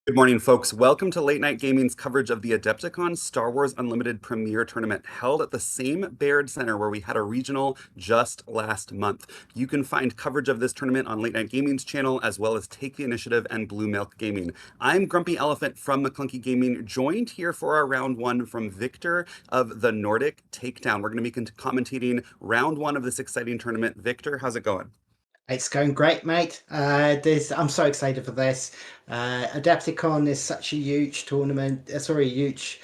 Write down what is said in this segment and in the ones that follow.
Good morning, folks. Welcome to Late Night Gaming's coverage of the Adepticon Star Wars Unlimited Premier Tournament held at the same Baird Center where we had a regional just last month. You can find coverage of this tournament on Late Night Gaming's channel, as well as Take the Initiative and Blue Milk Gaming. I'm Grumpy Elephant from McClunky Gaming, joined here for our round one from Victor of the Nordic Takedown. We're going to be commentating round one of this exciting tournament. Victor, how's it going? It's going great, mate. I'm so excited for this. Adepticon is such a huge tournament, huge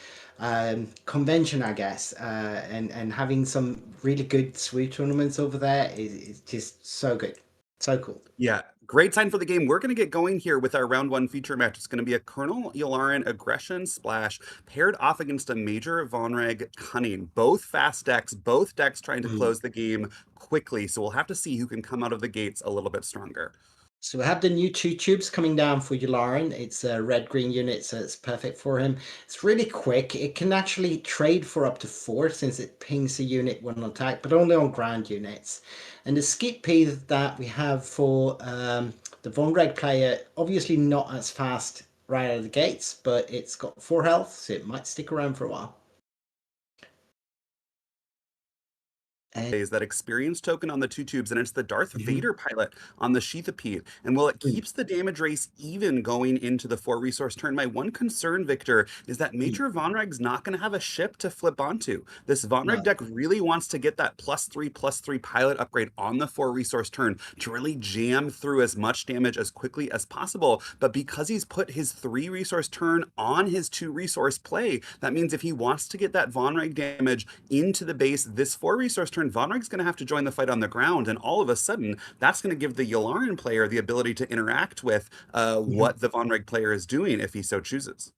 convention, I guess. And having some really good sweet tournaments over there is just so good, so cool. Yeah, great sign for the game. We're going to get going here with our round one feature match. It's going to be a Colonel Yularen Aggression Splash paired off against a Major Vonreg Cunning. Both fast decks, both decks trying to close the game quickly. So we'll have to see who can come out of the gates a little bit stronger. So we have the new two tubes coming down for Yularen. It's a red-green unit, so it's perfect for him. It's really quick. It can actually trade for up to 4 since it pings a unit when on attack, but only on ground units. And the skip P that we have for the Vonreg player, obviously not as fast right out of the gates, but it's got 4 health, so it might stick around for a while. Is that experience token on the two tubes, and it's the Darth Vader pilot on the Sheathipede. And while it keeps the damage race even going into the 4 resource turn, my one concern, Victor, is that Major Vonreg's not going to have a ship to flip onto. This Vonreg deck really wants to get that +3/+3 pilot upgrade on the 4 resource turn to really jam through as much damage as quickly as possible. But because he's put his 3 resource turn on his 2 resource play, that means if he wants to get that Vonreg damage into the base this 4 resource turn, Vonreg's going to have to join the fight on the ground, and all of a sudden, that's going to give the Yularen player the ability to interact with what the Vonreg player is doing if he so chooses.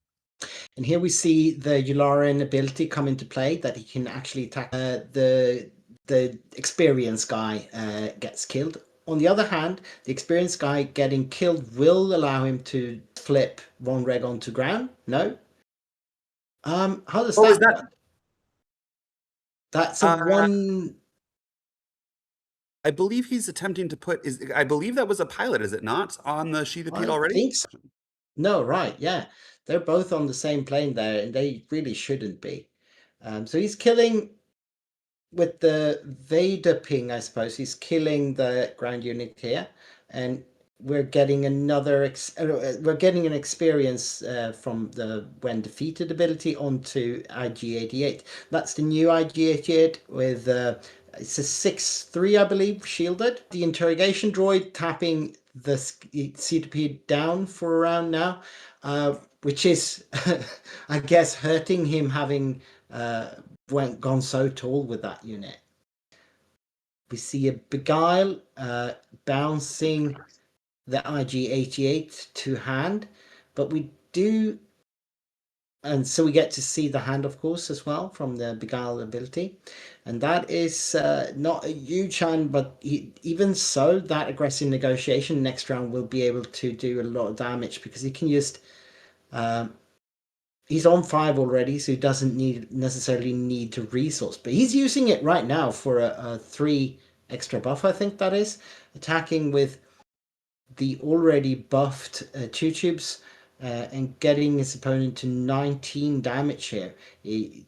And here we see the Yularen ability come into play, that he can actually attack the experienced guy gets killed. On the other hand, the experienced guy getting killed will allow him to flip Vonreg onto ground. No? How does that work? That's a one. I believe he's attempting to put I believe that was a pilot, is it not, on the Sheathipede already? I think so. No, right, yeah. They're both on the same plane there, and they really shouldn't be. So he's killing with the Vader ping, I suppose. He's killing the ground unit here, and we're getting another we're getting an experience from the when defeated ability onto IG-88. That's the new IG-88 with it's a 6/3, I believe, shielded. The interrogation droid tapping the CTP down for a round now, which is, I guess, hurting him having gone so tall with that unit. We see a Beguile bouncing the IG-88 to hand, but we do, and so we get to see the hand, of course, as well from the Beguile ability, and that is not a huge hand, but even so, that aggressive negotiation next round will be able to do a lot of damage because he can just he's on 5 already, so he doesn't necessarily need to resource, but he's using it right now for a 3 extra buff, I think that is, attacking with the already buffed 2 tubes and getting his opponent to 19 damage here. It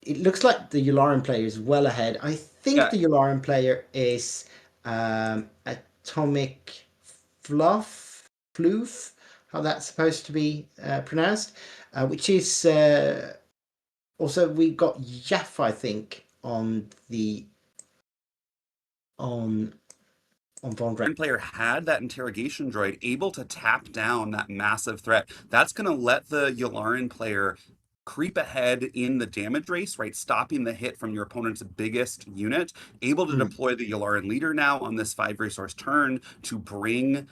looks like the Yularen player is well ahead. I think the Yularen player is Atomic Floof, how that's supposed to be pronounced, which is also we got Jeff, I think, on the on Vonreg. Player had that interrogation droid able to tap down that massive threat. That's going to let the Yularen player creep ahead in the damage race, right? Stopping the hit from your opponent's biggest unit, able to deploy the Yularen leader now on this 5 resource turn to bring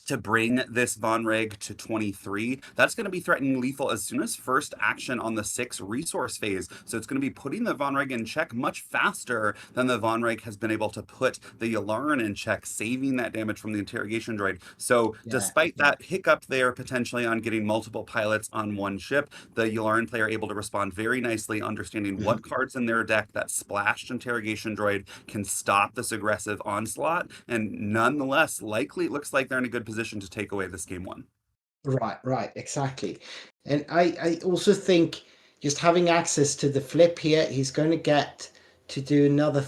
this Vonreg to 23. That's going to be threatening lethal as soon as first action on the 6 resource phase. So it's going to be putting the Vonreg in check much faster than the Vonreg has been able to put the Yularen in check, saving that damage from the interrogation droid. So despite that hiccup there potentially on getting multiple pilots on one ship, the Yularen player able to respond very nicely, understanding what cards in their deck that splashed interrogation droid can stop this aggressive onslaught, and nonetheless likely it looks like they're in a good position to take away this game 1. Right, right, exactly. And I also think just having access to the flip here, he's going to get to do another.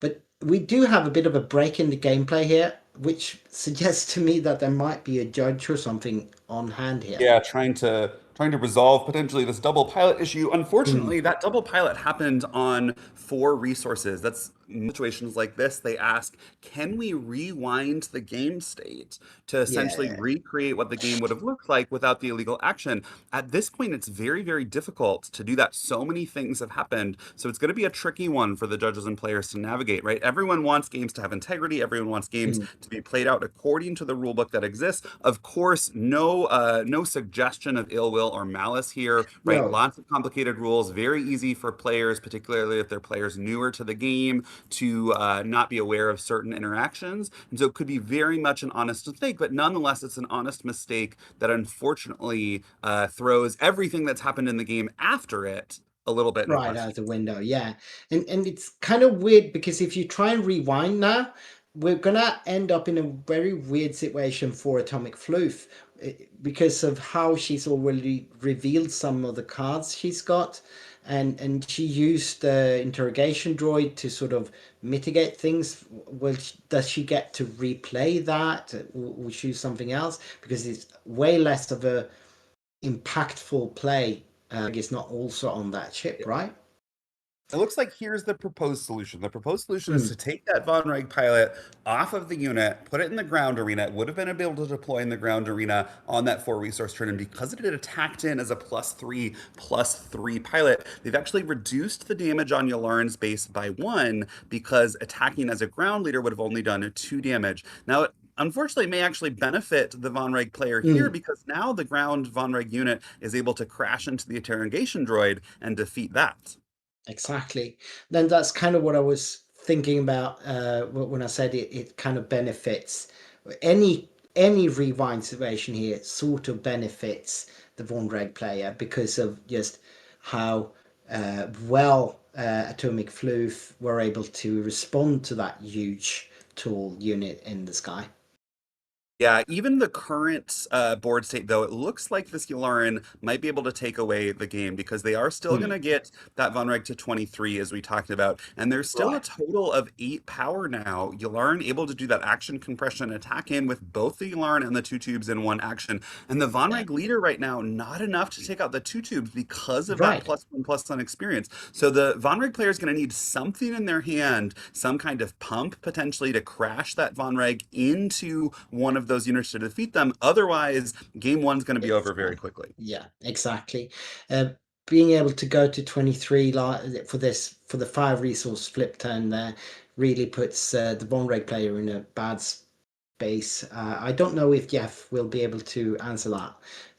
But we do have a bit of a break in the gameplay here, which suggests to me that there might be a judge or something on hand here. Yeah, trying to resolve potentially this double pilot issue. Mm, Unfortunately, that double pilot happened on four resources. That's situations like this. They ask, can we rewind the game state to essentially yeah. recreate what the game would have looked like without the illegal action? At this point, it's very, very difficult to do that. So many things have happened. So it's going to be a tricky one for the judges and players to navigate, right? Everyone wants games to have integrity. Everyone wants games Mm. to be played out according to the rule book that exists. Of course, no suggestion of ill will or malice here, right? No, Lots of complicated rules, very easy for players, particularly if they're players newer to the game, to not be aware of certain interactions. And so it could be very much an honest mistake, but nonetheless, it's an honest mistake that unfortunately throws everything that's happened in the game after it a little bit into right out question. the window, yeah. And it's kind of weird because if you try and rewind now, we're gonna end up in a very weird situation for Atomic Floof because of how she's already revealed some of the cards she's got. And she used the interrogation droid to sort of mitigate things. Well, does she get to replay that? Will she use something else? Because it's way less of a impactful play. It's not also on that ship, right? It looks like here's the proposed solution. The proposed solution is Mm, to take that Von Reich pilot off of the unit, put it in the ground arena. It would have been able to deploy in the ground arena on that four resource turn. And because it had attacked in as a +3/+3 pilot, they've actually reduced the damage on Yulari's base by one because attacking as a ground leader would have only done two damage. Now, it unfortunately may actually benefit the Von Reg player here mm, because now the ground Von Reg unit is able to crash into the interrogation droid and defeat that. exactly. Then that's kind of what I was thinking about when I said it kind of benefits any rewind situation here sort of benefits the Von Reg player because of just how well Atomic Floof were able to respond to that huge tall unit in the sky. Yeah, even the current board state, though, it looks like this Yularen might be able to take away the game because they are still going Mm, to get that Von Reg to 23, as we talked about. And there's still a right. total of 8 power now. Yularen able to do that action compression attack in with both the Yularen and the two tubes in one action. And the Von Yeah. Reg leader right now, not enough to take out the two tubes because of that Right. +1/+1 experience. So the Von Reg player is going to need something in their hand, some kind of pump potentially to crash that Von Reg into one of those units to defeat them. Otherwise, game one's going to be It's over very gone. quickly. Yeah, exactly. Uh, Being able to go to 23 for this for the five resource flip turn there really puts the Von Reg player in a bad space. I don't know if Jeff will be able to answer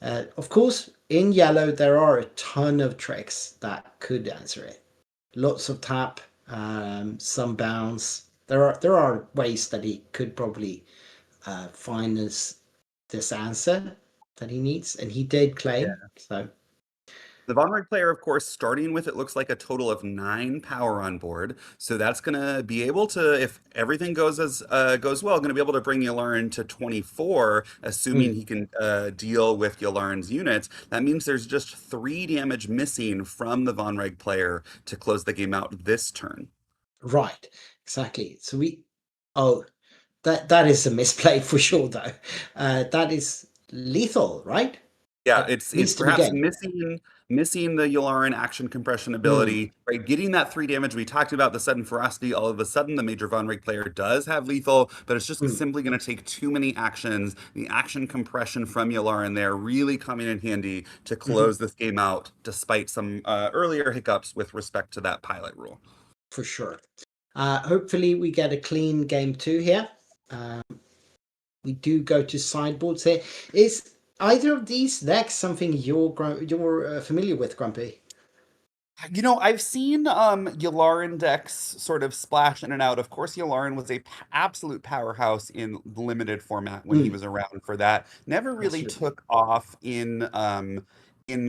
that. Of course, in yellow there are a ton of tricks that could answer it. Lots of tap, some bounce. There are ways that he could probably find this answer that he needs, and he did claim. So, The Von Reg player, of course, starting with it looks like a total of 9 power on board. So that's going to be able to, if everything goes well, going to be able to bring Yularen to 24, assuming mm, he can deal with Yularen's units. That means there's just 3 damage missing from the Von Reg player to close the game out this turn. right, exactly. So oh, that is a misplay for sure, though. That is lethal, right? Yeah, That it's needs to be perhaps game. missing the Yularen action compression Mm, ability, right? Getting that 3 damage. We talked about the sudden ferocity. All of a sudden, the Major Von Reg player does have lethal, but it's just mm, simply going to take too many actions. The action compression from Yularen there really coming in handy to mhm, close this game out, despite some earlier hiccups with respect to that pilot rule. for sure. Hopefully, we get a clean game two here. Um, we do go to sideboards here. Is either of these decks something you're familiar with, Grumpy? I've seen Yularen decks sort of splash in and out. Of course, Yularen was a absolute powerhouse in limited format when he Mm, was around for that. Never really absolutely. took off in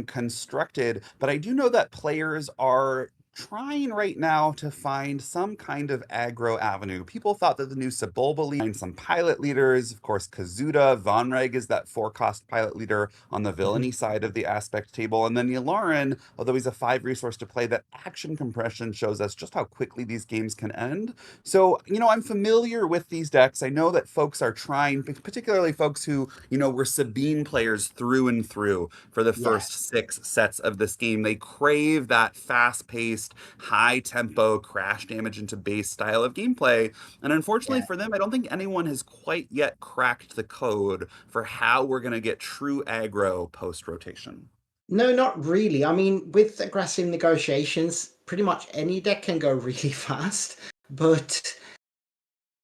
constructed, but I do know that players are trying right now to find some kind of aggro avenue. People thought that the new Sebulba find some pilot leaders. Of course, Kazuda, Vonreg is that 4-cost pilot leader on the villainy side of the aspect table. And then Yularen, although he's a 5 resource to play, that action compression shows us just how quickly these games can end. So, I'm familiar with these decks. I know that folks are trying, particularly folks who, were Sabine players through and through for the Yes. first 6 sets of this game. They crave that fast-paced, high tempo, crash damage into base style of gameplay. And unfortunately Yeah. for them, I don't think anyone has quite yet cracked the code for how we're going to get true aggro post rotation. No, not really. I mean, with aggressive negotiations, pretty much any deck can go really fast, but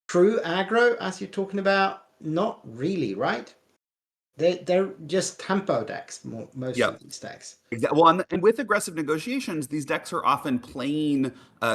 true aggro, as you're talking about, not really, right? They're just tempo decks, most Yep. of these decks. Well, and with aggressive negotiations, these decks are often playing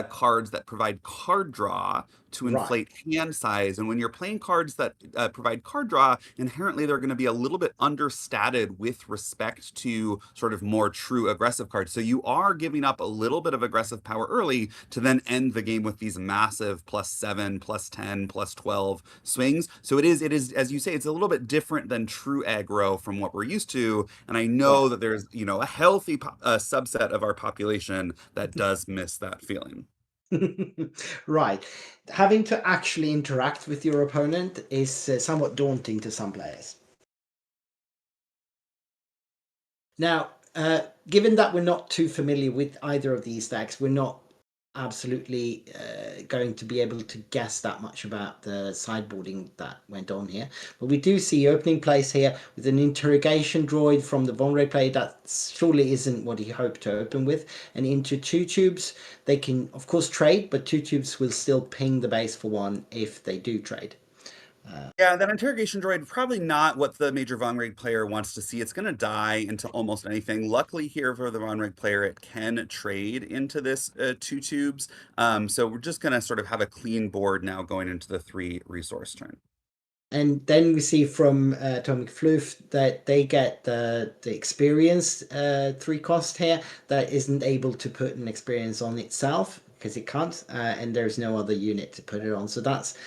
cards that provide card draw to Right. inflate hand size. And when you're playing cards that provide card draw, inherently they're going to be a little bit understated with respect to sort of more true aggressive cards. So you are giving up a little bit of aggressive power early to then end the game with these massive +7, +10, +12 swings. So it is, as you say, it's a little bit different than true aggro from what we're used to. And I know Right. that there's, a healthy subset of our population that does miss that feeling. Right. Having to actually interact with your opponent is somewhat daunting to some players. Now, given that we're not too familiar with either of these decks, we're not absolutely going to be able to guess that much about the sideboarding that went on here. But we do see opening place here with an interrogation droid from the Vonre play that surely isn't what he hoped to open with. And into 2 tubes, they can of course trade, but 2 tubes will still ping the base for 1 if they do trade. Yeah, that interrogation droid, probably not what the major Von Rig player wants to see. It's going to die into almost anything. Luckily here for the Von Rig player, it can trade into this 2 tubes. So we're just going to sort of have a clean board now going into the 3 resource turn. And then we see from Atomic Floof that they get the experience 3 cost here that isn't able to put an experience on itself because it can't, and there's no other unit to put it on. So that's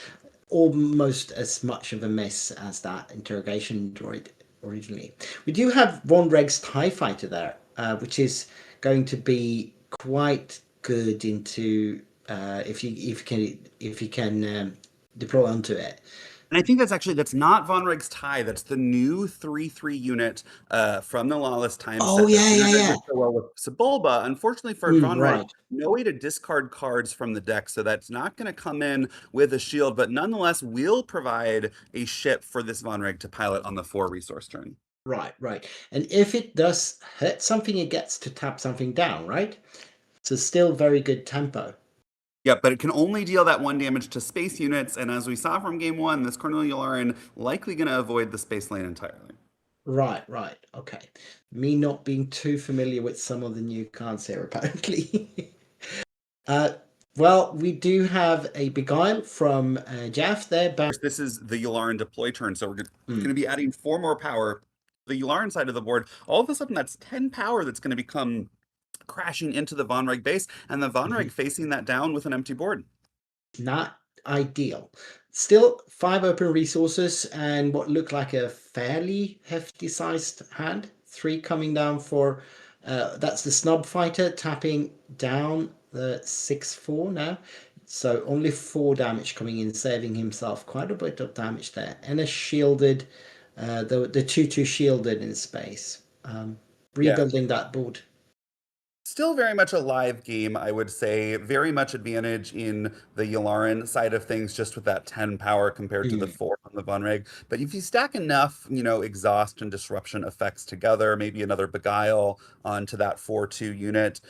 almost as much of a miss as that interrogation droid originally. We do have Von Reg's TIE Fighter there, which is going to be quite good into if you can deploy onto it. And I think that's not Von Rig's tie. That's the new 3/3 unit from the Lawless Time Oh set that yeah, yeah, synergizes yeah. so well with Sebulba. Unfortunately for Von Rig, Right. no way to discard cards from the deck, so that's not going to come in with a shield, but nonetheless will provide a ship for this Von Rig to pilot on the 4 resource turn. Right, right. And if it does hit something, it gets to tap something down, right? So still very good tempo. Yep, but it can only deal that 1 damage to space units, and as we saw from game 1, this Cornelia Yularen likely going to avoid the space lane entirely. Right, right. Okay. Me not being too familiar with some of the new cards here, apparently. uh, well, we do have a Beguile from Jeff there. This is the Yularen deploy turn, so we're going Mm. to be adding 4 more power. The Yularen side of the board, all of a sudden that's 10 power that's going to become crashing into the Von Reg base, and the Von Reg facing that down with an empty board. Not ideal. Still 5 open resources and what looked like a fairly hefty sized hand. 3 coming down for that's the snub fighter tapping down the 6/4 now. So only 4 damage coming in, saving himself quite a bit of damage there. And a shielded, the 2/2 shielded in space. Yeah. Rebuilding that board. Still very much a live game, I would say. Very much advantage in the Yularen side of things, just with that 10 power compared to the Mm. 4 on the Von Reg. But if you stack enough, exhaust and disruption effects together, maybe another Beguile onto that 4/2 unit,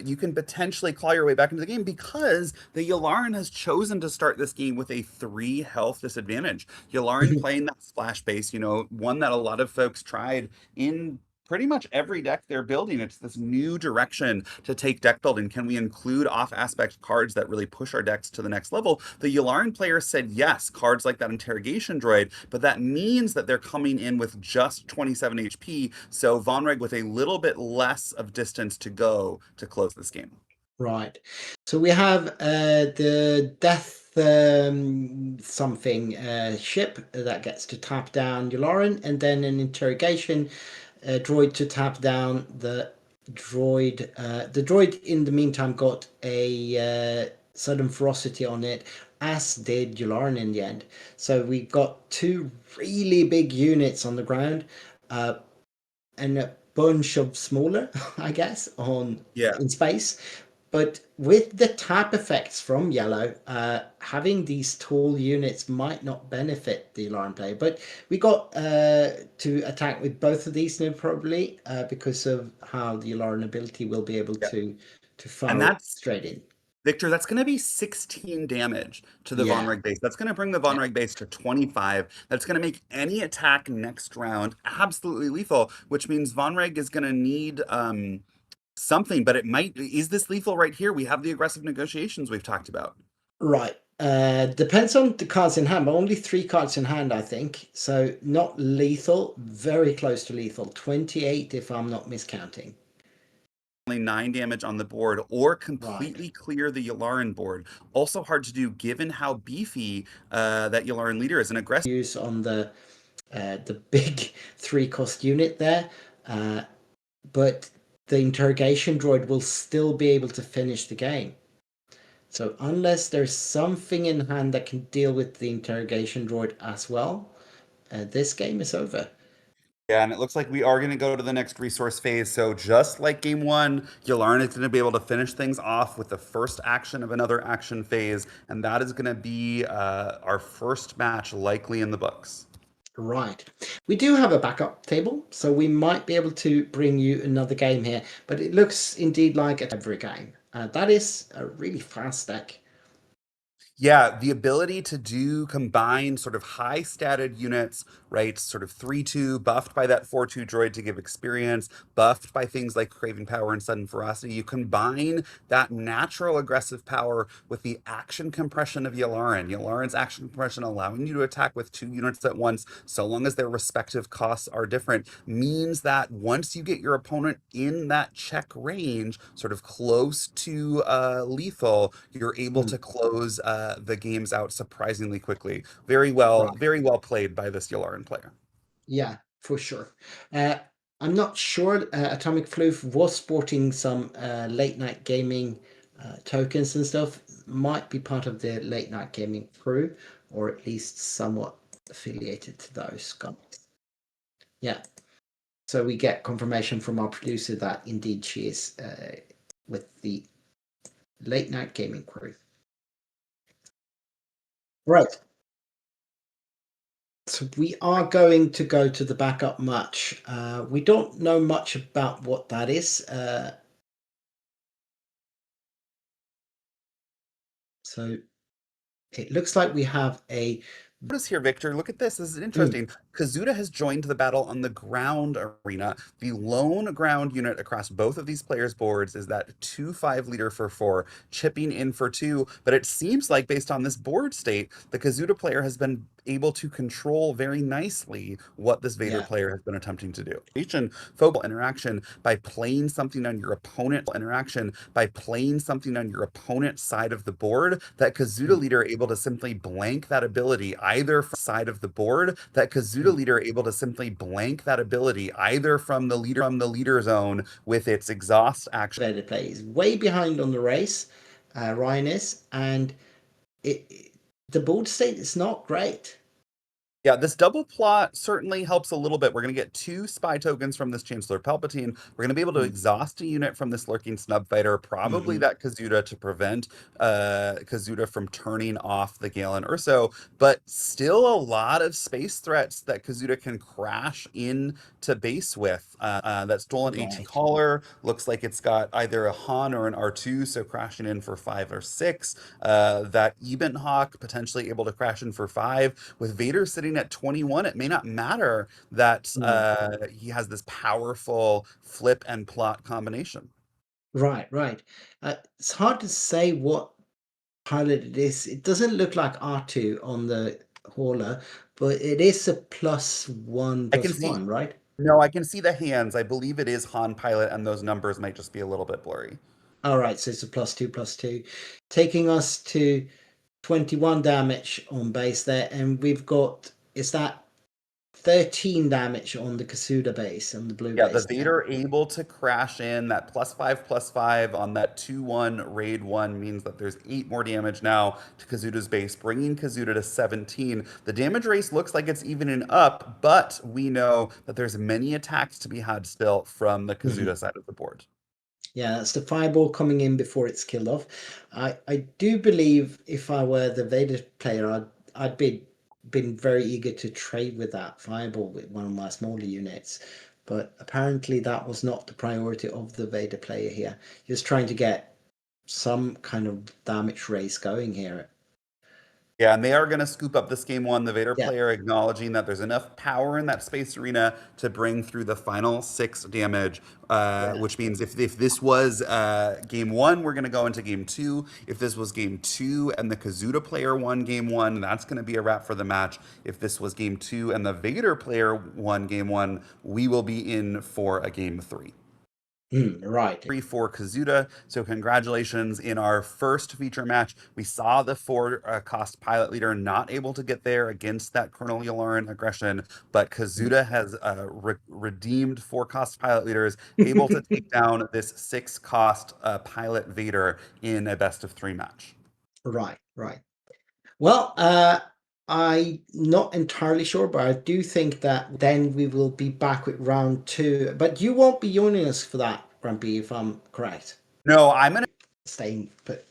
you can potentially claw your way back into the game because the Yularen has chosen to start this game with a 3 health disadvantage. Yularen playing that splash base, one that a lot of folks tried in pretty much every deck they're building. It's this new direction to take deck building. Can we include off aspect cards that really push our decks to the next level? The Yularen player said yes, cards like that interrogation droid, but that means that they're coming in with just 27 HP. So Von Reg with a little bit less of distance to go to close this game. Right. So we have the death something ship that gets to tap down Yularen, and then an interrogation droid to tap down the droid. The droid in the meantime got a sudden ferocity on it, as did Yularen in the end. So we got two really big units on the ground. And a bunch of smaller, I guess, on Yeah. in space. But with the tap effects from yellow, having these tall units might not benefit the alarm player. But we got to attack with both of these now probably because of how the alarm ability will be able Yeah. to And fire that's straight in. Victor, that's going to be 16 damage to the Von Yeah, Reg base. That's going to bring the Von yeah. Reg base to 25. That's going to make any attack next round absolutely lethal, which means Von Reg is going to need something, but it might. Is this lethal right here? We have the aggressive negotiations we've talked about. Right. Depends on the cards in hand, but only three cards in hand, I think. So not lethal, very close to lethal. 28 if I'm not miscounting. Only 9 damage on the board, or Right. completely clear the Yularen board. Also hard to do given how beefy that Yularen leader is. An aggressive. Use on the big three cost unit there. Uh, but the interrogation droid will still be able to finish the game. So unless there's something in hand that can deal with the interrogation droid as well, this game is over. Yeah, and it looks like we are going to go to the next resource phase. So just like game one, Yularen is going to be able to finish things off with the first action of another action phase, and that is going to be our first match likely in the books. Right. We do have a backup table, so we might be able to bring you another game here, but it looks indeed like every game. That is a really fast deck. Yeah, the ability to do combine sort of high statted units, right? Sort of 3-2, buffed by that 4-2 droid to give experience, buffed by things like Craven Power and Sudden Ferocity. You combine that natural aggressive power with the action compression of Yularen. Yularen's action compression allowing you to attack with 2 units at once, so long as their respective costs are different, means that once you get your opponent in that check range, sort of close to lethal, you're able Mm, to close the games out surprisingly quickly. right. Very well played by this Yularen player. Yeah, for sure. Uh, I'm not sure. Atomic Floof was sporting some late night gaming tokens and stuff. Might be part of the late night gaming crew, or at least somewhat affiliated to those guys. Yeah. So we get confirmation from our producer that indeed she is with the late night gaming crew. Right. So we are going to go to the backup match. We don't know much about what that is. So it looks like we have a. Notice here, Victor, look at this. This is Mm, interesting. Kazuda has joined the battle on the ground arena. The lone ground unit across both of these players' boards is that 2-5 leader for 4, chipping in for 2. But it seems like, based on this board state, the Kazuda player has been able to control very nicely what this Vader yeah. player has been attempting to do. Focal interaction by playing something on your opponent interaction by playing something on your opponent's side of the board, that Kazuda Mm, leader able to simply blank that ability either from the side of the board, that Kazuda mm. leader able to simply blank that ability either from the leader zone with its exhaust action. Vader play is way behind on the race. Ryan is, and the board state is not great. Yeah, this double plot certainly helps a little bit. We're going to get 2 spy tokens from this Chancellor Palpatine. We're going to be able to Mm, exhaust a unit from this lurking snub fighter, probably mhm. that Kazuda to prevent Kazuda from turning off the Galen Urso, but still a lot of space threats that Kazuda can crash into base with. That stolen AT Right. hauler looks like it's got either a Han or an R2, so crashing in for 5 or 6. That Eben Hawk potentially able to crash in for 5. With Vader sitting at 21, it may not matter that Mm. he has this powerful flip and plot combination. Right, right. It's hard to say what pilot it is. It doesn't look like R2 on the hauler, but it is a plus one I can plus see, one, right? no, I can see the hands. I believe it is Han Pilot, and those numbers might just be a little bit blurry. All right, so it's a +2/+2, taking us to 21 damage on base there, and we've got, is that 13 damage on the Kasuda base, on the blue Yeah, the base there? Vader able to crash in that +5/+5 on that 2/1 raid 1 means that there's 8 more damage now to Kazuda's base, bringing Kazuda to 17. The damage race looks like it's evening up, but we know that there's many attacks to be had still from the Mhm. Kazuda side of the board. Yeah, that's the fireball coming in before it's killed off. I do believe if I were the Vader player, I'd been very eager to trade with that fireball with one of my smaller units. But apparently that was not the priority of the Vader player here. He was trying to get some kind of damage race going here. Yeah, and they are going to scoop up this game one. The Vader Yeah, player acknowledging that there's enough power in that space arena to bring through the final 6 damage, yeah. which means if this was game one, we're going to go into game two. If this was game two and the Kazuda player won game one, that's going to be a wrap for the match. If this was game two and the Vader player won game one, we will be in for a game three. Right. For Kazuda. So congratulations in our first feature match. We saw the 4 cost pilot leader not able to get there against that Colonel Yularen aggression, but Kazuda has redeemed 4 cost pilot leaders, able to take down this 6 cost pilot Vader in a best of 3 match. Right, right. Well, I'm not entirely sure, but I do think that then we will be back with round two. But you won't be joining us for that, Grumpy, if I'm correct. No, I'm going to Staying put.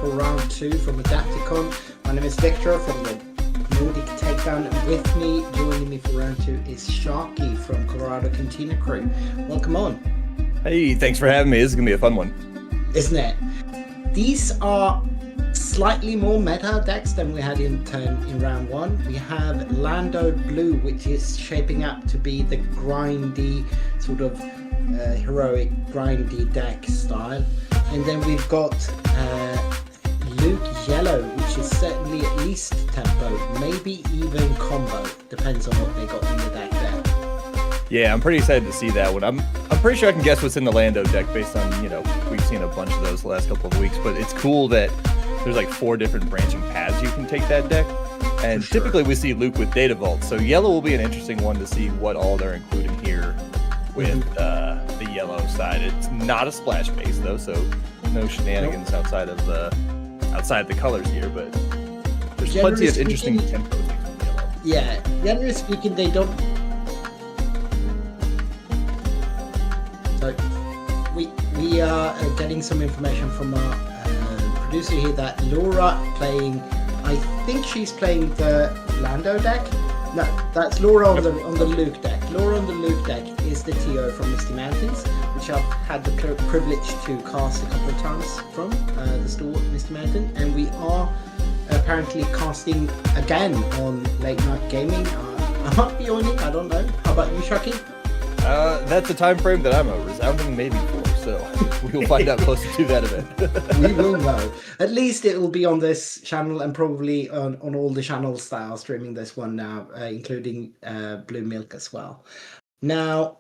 for round 2 from Adepticon. My name is Victor from the Nordic Takedown, and with me, joining me for round 2 is Sharky from Colorado Cantina crew. Welcome on. Hey, thanks for having me. This is going to be a fun one. Isn't it? These are slightly more meta decks than we had in round 1. We have Lando Blue, which is shaping up to be the grindy, sort of heroic grindy deck style. And then we've got Luke Yellow, which is certainly at least tempo, maybe even combo. Depends on what they got in the deck there. Yeah, I'm pretty excited to see that one. I'm pretty sure I can guess what's in the Lando deck based on, we've seen a bunch of those the last couple of weeks, but it's cool that there's like 4 different branching paths you can take that deck. And typically we see Luke with Data Vault. So yellow will be an interesting one to see what all they're including here with the yellow side. It's not a splash base though, so no shenanigans outside of the colors here, but there's plenty of interesting tempo things with yellow. Yeah, generally speaking, they don't. So we are getting some information from our producer here that Laura playing. I think she's playing the Lando deck. No, that's Laura on the Luke deck. Laura on the Luke deck is the TO from Misty Mountains, which I've had the privilege to cast a couple of times from the store Misty Mountain, and we are apparently casting again on Late Night Gaming. I might be on it, I don't know. How about you, Sharky? That's a time frame that I'm a resounding maybe for, so we'll find out closer to that event. We will know. At least it will be on this channel and probably on all the channels that are streaming this one now, including Blue Milk as well. Now,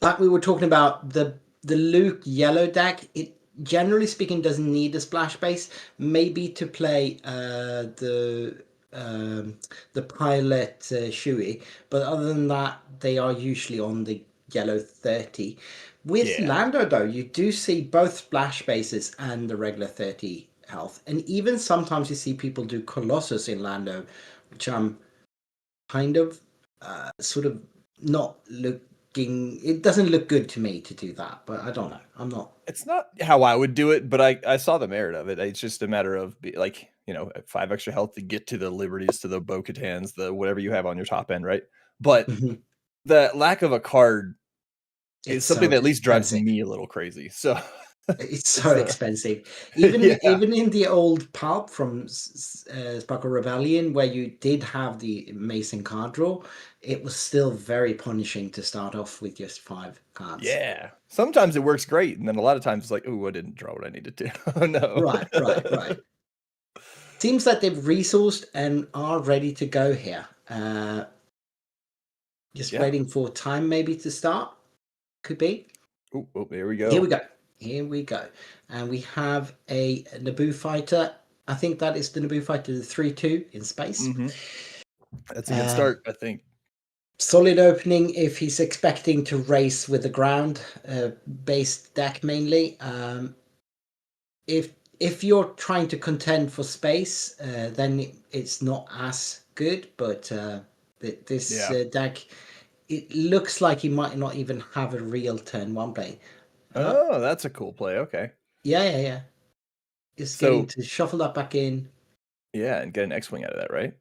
like we were talking about, the Luke Yellow deck, it generally speaking doesn't need a splash base, maybe to play the pilot Shui, but other than that they are usually on the yellow 30. With Lando though, you do see both splash bases and the regular 30 health, and even sometimes you see people do Colossus in Lando, which I'm kind of sort of not looking, it doesn't look good to me to do that, but I don't know, I'm not, it's not how I would do it, but I saw the merit of it. It's just a matter of like 5 extra health to get to the Liberties, to the Bo-Katans, the whatever you have on your top end, right? But the lack of a card is something that at least drives me a little crazy. So it's so expensive. Even in the old pulp from Sparkle Rebellion, where you did have the amazing card draw, it was still very punishing to start off with just 5 cards. Yeah. Sometimes it works great, and then a lot of times it's like, oh, I didn't draw what I needed to. Oh no. Right. Seems like they've resourced and are ready to go here. Just waiting for time maybe to start. Could be. Oh, there we go. Here we go. And we have a Naboo fighter. I think that is the Naboo fighter, the 3-2 in space. That's a good start, I think. Solid opening if he's expecting to race with the ground based deck mainly. If you're trying to contend for space, then it's not as good. But this deck, it looks like he might not even have a real turn 1 play. Oh, that's a cool play. Okay. Yeah. Just getting to shuffle that back in. Yeah, and get an X-Wing out of that, right?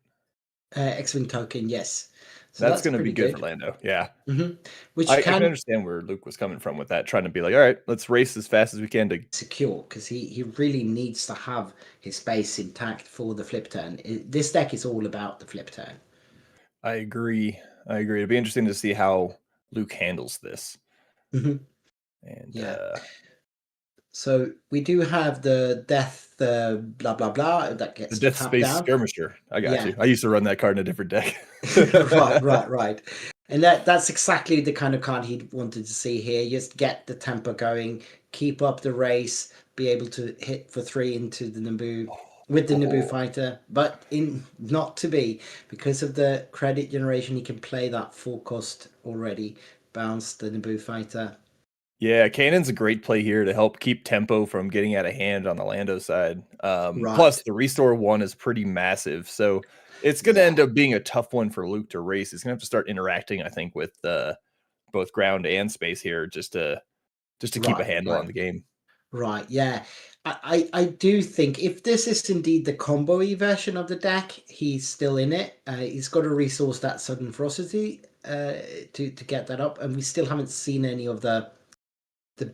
X-Wing token, yes. So that's going to be good for Lando. Yeah. Which I can understand where Luke was coming from with that, trying to be like, all right, let's race as fast as we can to secure, because he really needs to have his space intact for the flip turn. This deck is all about the flip turn. I agree. It'd be interesting to see how Luke handles this. And so we do have the death blah blah blah that gets the death space down. skirmisher. I got you. I used to run that card in a different deck. right. And that's exactly the kind of card he wanted to see here. Just get the tempo going, keep up the race, be able to hit for 3 into the Naboo with the Naboo fighter, but not to be, because of the credit generation, he can play that 4 cost already, bounce the Naboo fighter. Yeah, Cannon's a great play here to help keep tempo from getting out of hand on the Lando side. Plus, the restore 1 is pretty massive, so it's going to end up being a tough one for Luke to race. He's going to have to start interacting, I think, with both ground and space here just to keep a handle on the game. Right, yeah. I do think if this is indeed the combo-y version of the deck, he's still in it. He's got to resource that sudden ferocity to get that up, and we still haven't seen any of the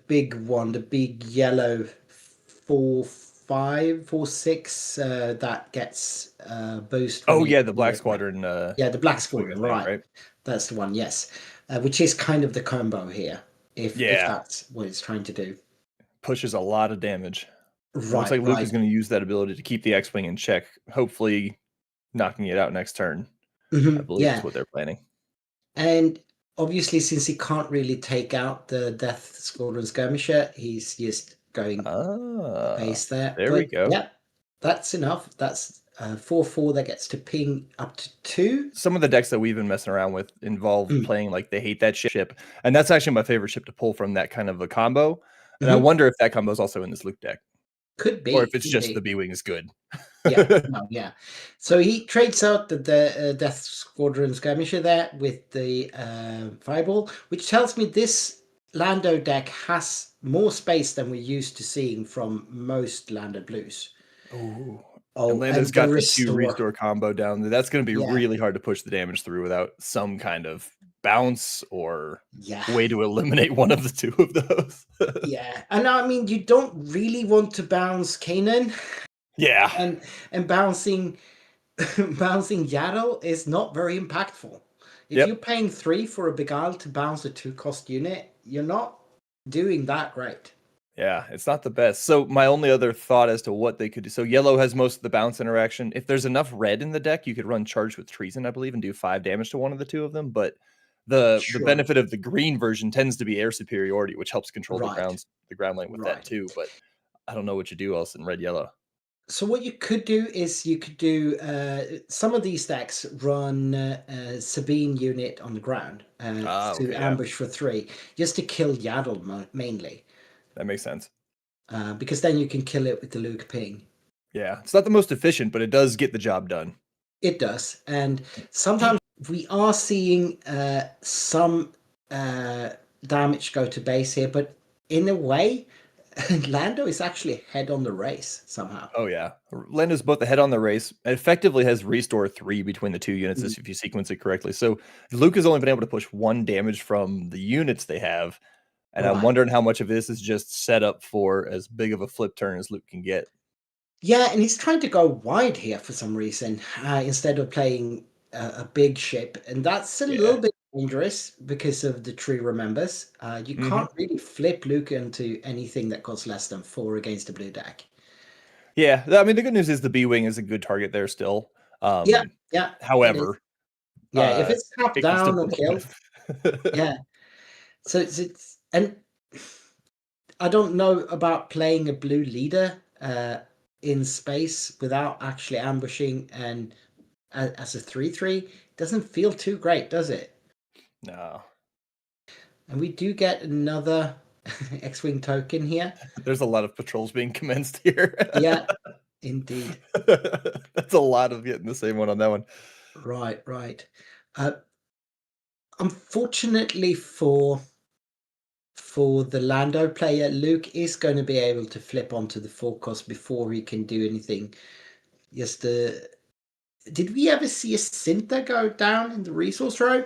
big one, the big yellow 4/5, 4/6 that gets boost when Oh you yeah, the Black do it, right? Squadron. Yeah, the Black Swing, I Squadron, think, right? right? That's the one, yes. Which is kind of the combo here, if Yeah, that's what it's trying to do. pushes a lot of damage. It looks Right, like Luke right. is going to use that ability to keep the X-wing in check, hopefully knocking it out next turn. I believe is Yeah, what they're planning. and obviously, since he can't really take out the Death Squadron skirmisher, he's just going base there. There we But go. yeah, that's enough. That's 4/4 that gets to ping up to 2. Some of the decks that we've been messing around with involve Mm. playing like they hate that ship, and that's actually my favorite ship to pull from that kind of a combo. And I Mhm. wonder if that combo is also in this Luke deck, Could or be, if it's could just the be. B-wing is good. Yeah, no, yeah. So he trades out the Death Squadron skirmisher there with the Fireball, which tells me this Lando deck has more space than we're used to seeing from most Lando Blues. Ooh. And Oh, Lando's and the got the 2 Restore. restore combo down there. That's going to be Yeah, really hard to push the damage through without some kind of bounce or yeah, way to eliminate one of the 2 of those. yeah. And I mean, you don't really want to bounce Kanan, Yeah. and bouncing bouncing Yaddle is not very impactful. If Yep. you're paying 3 for a Beguile to bounce a 2-cost unit, you're not doing that great. Yeah, it's not the best. So my only other thought as to what they could do. So yellow has most of the bounce interaction. If there's enough red in the deck, you could run Charged with Treason, I believe, and do 5 damage to one of the 2 of them. But the Sure. benefit of the green version tends to be air superiority, which helps control Right. the ground lane with that Right. too. But I don't know what you do else in red yellow. So what you could do is you could do some of these decks run a Sabine unit on the ground to Okay, yeah, ambush for 3, just to kill Yaddle mainly, that makes sense. because then you can kill it with the Luke ping. Yeah, it's not the most efficient, but it does get the job done. It does, and sometimes we are seeing some damage go to base here, but in a way, Lando is actually ahead on the race somehow. Oh yeah, Lando's both ahead on the race. Effectively has restore 3 between the 2 units if you sequence it correctly. So Luke has only been able to push 1 damage from the units they have, and I'm Right. wondering how much of this is just set up for as big of a flip turn as Luke can get. Yeah, and he's trying to go wide here for some reason instead of playing a big ship, and that's a little bit dangerous because of the tree remembers. You can't really flip Luke into anything that costs less than 4 against a blue deck. Yeah, I mean the good news is the B-wing is a good target there still. Yeah, yeah. It is. However, Yeah, if it's tapped it can still down or be killed, negative. yeah. So it's and I don't know about playing a blue leader in space without actually ambushing and as a 3/3 doesn't feel too great, does it? No. And we do get another X-wing token here. There's a lot of patrols being commenced here. Yeah, indeed. That's a lot of getting the same one on that one. Right, right. Unfortunately for the Lando player, Luke is going to be able to flip onto the 4-cost before he can do anything. Yes, did we ever see a Cinta go down in the resource row?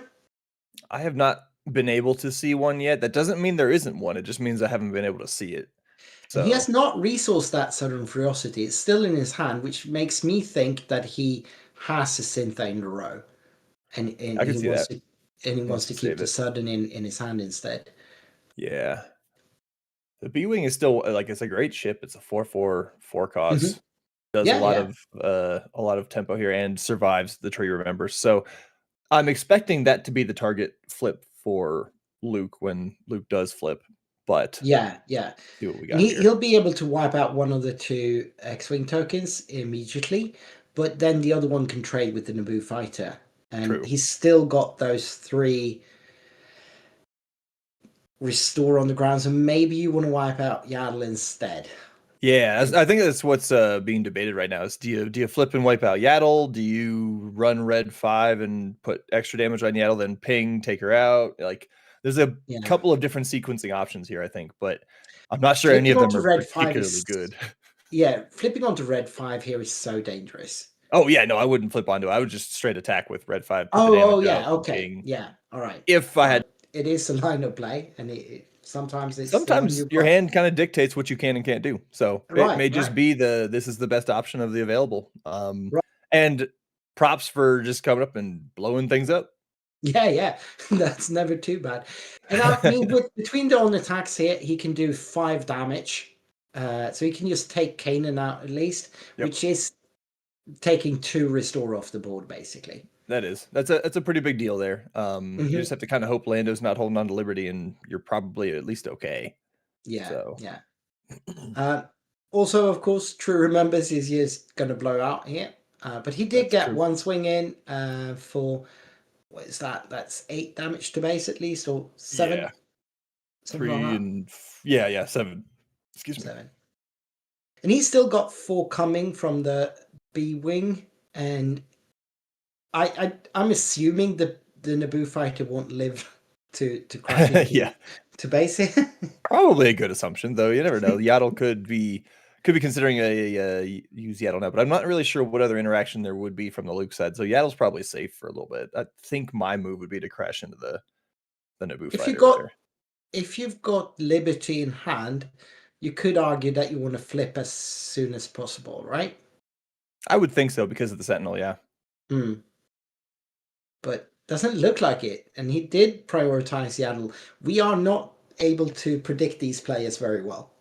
I have not been able to see one yet. That doesn't mean there isn't one. It just means I haven't been able to see it. So And he has not resourced that Southern Ferocity. It's still in his hand, which makes me think that he has a Syntha in the row. And I can he see wants that. to wants to keep save the it. Sudden in his hand instead. Yeah. The B-wing is still like it's a great ship. It's a 4/4 4-cost. Does Yeah, a lot of tempo here and survives the tree remembers. So I'm expecting that to be the target flip for Luke when Luke does flip. But yeah. see what we And got here. he'll be able to wipe out one of the 2 X-Wing tokens immediately, but then the other one can trade with the Naboo fighter. And True. he's still got those 3 restore on the ground, so maybe you want to wipe out Yaddle instead. Yeah, I think that's what's being debated right now. Is do you flip and wipe out Yaddle? Do you run red 5 and put extra damage on Yaddle, then ping, take her out? Like There's a Yeah. couple of different sequencing options here, I think, but I'm not sure any Flipping of them onto are red 5 particularly is good. yeah, flipping onto red 5 here is so dangerous. Oh yeah, no, I wouldn't flip onto it. I would just straight attack with red 5, put the Oh, damage up, yeah, and okay. king. Yeah, all right. If I had It is a line of play, and sometimes it's the one sometimes you your got. hand kind of dictates what you can and can't do. So it may just Right. be this is the best option of the available. Right. And props for just coming up and blowing things up. Yeah. That's never too bad. And I mean, between the on attacks here, he can do 5 damage. So he can just take Kanan out at least, Yep. which is taking 2 restore off the board, basically. That's a pretty big deal there. You just have to kind of hope Lando's not holding on to Liberty, and you're probably at least okay. Yeah, So. yeah. Also, of course, True remembers he is going to blow out here. But he did That's get true. 1 swing in for, what is that? That's 8 damage to base at least, or 7? Yeah. Something 3 like that. and yeah, 7. Excuse me. 7. And he's still got 4 coming from the B wing, and I'm assuming the Naboo fighter won't live to crash into Yeah. to base it. Probably a good assumption, though. You never know. Yaddle could be considering use Yaddle now, but I'm not really sure what other interaction there would be from the Luke side. So Yaddle's probably safe for a little bit. I think my move would be to crash into the Naboo fighter. If you've got Liberty in hand, you could argue that you want to flip as soon as possible, right? I would think so because of the Sentinel, yeah. But doesn't look like it. And he did prioritize Yaddle. We are not able to predict these players very well.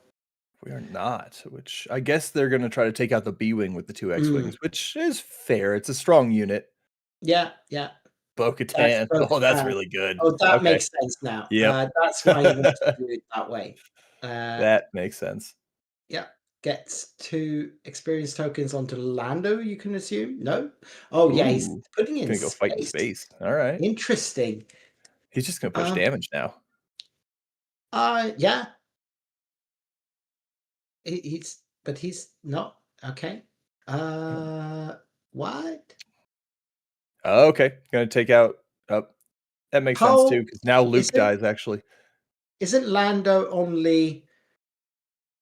We are not, which I guess they're going to try to take out the B-Wing with the 2 X-Wings, which is fair. It's a strong unit. Yeah. Bo-Katan. Oh, that's really good. Oh, that makes sense now. Yeah. That's why you want to do it that way. That makes sense. Yeah. Gets 2 experience tokens onto Lando, you can assume? No? Oh, yeah, he's putting in gonna go fight in space. All right. Interesting. He's just going to push damage now. Yeah. But he's not. Okay. What? Okay. Going to take out. That makes sense too, because now Luke dies, actually. Isn't Lando only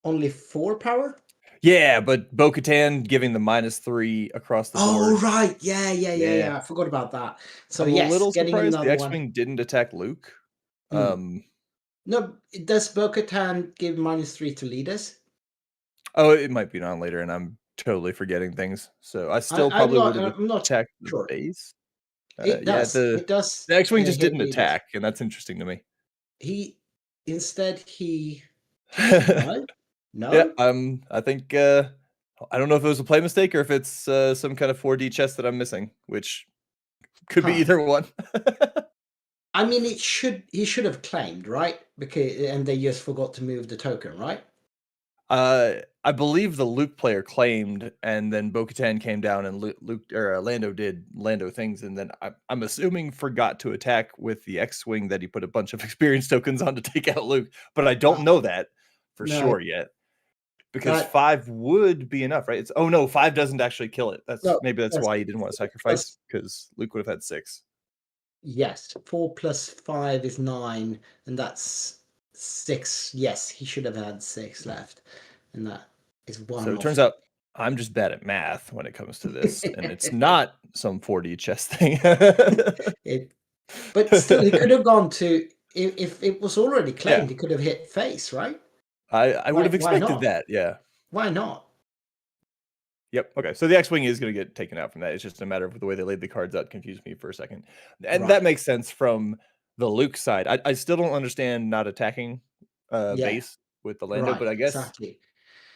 4 power? Yeah, but Bo-Katan giving the -3 across the board. Oh, right. Yeah. I forgot about that. So I'm yes, a little getting surprised another the X-Wing didn't attack Luke. No, does Bo-Katan give -3 to leaders? Oh, it might be on later, and I'm totally forgetting things. So I still probably would have attacked the base. It does. It does. The X-Wing just didn't attack, and that's interesting to me. He No. Yeah, I think I don't know if it was a play mistake or if it's some kind of 4D chess that I'm missing, which could be either one. I mean, he should have claimed, right? And they just forgot to move the token, right? I believe the Luke player claimed, and then Bo-Katan came down, and Lando did Lando things, and then I'm assuming forgot to attack with the X-Wing that he put a bunch of experience tokens on to take out Luke, but I don't know that for sure yet. Because 5 would be enough, right? No, 5 doesn't actually kill it. Maybe that's why he didn't want to sacrifice, because Luke would have had 6. Yes, 4 plus 5 is 9, and that's 6. Yes, he should have had 6 left, and that is 1. So it turns out I'm just bad at math when it comes to this, and it's not some 4D chess thing. But still, he could have gone to, if it was already claimed, he could have hit face, right? I would have expected that, yeah. Why not? Yep. Okay. So the X-Wing is going to get taken out from that. It's just a matter of the way they laid the cards out confused me for a second. And that makes sense from the Luke side. I still don't understand not attacking base with the Lando, but I guess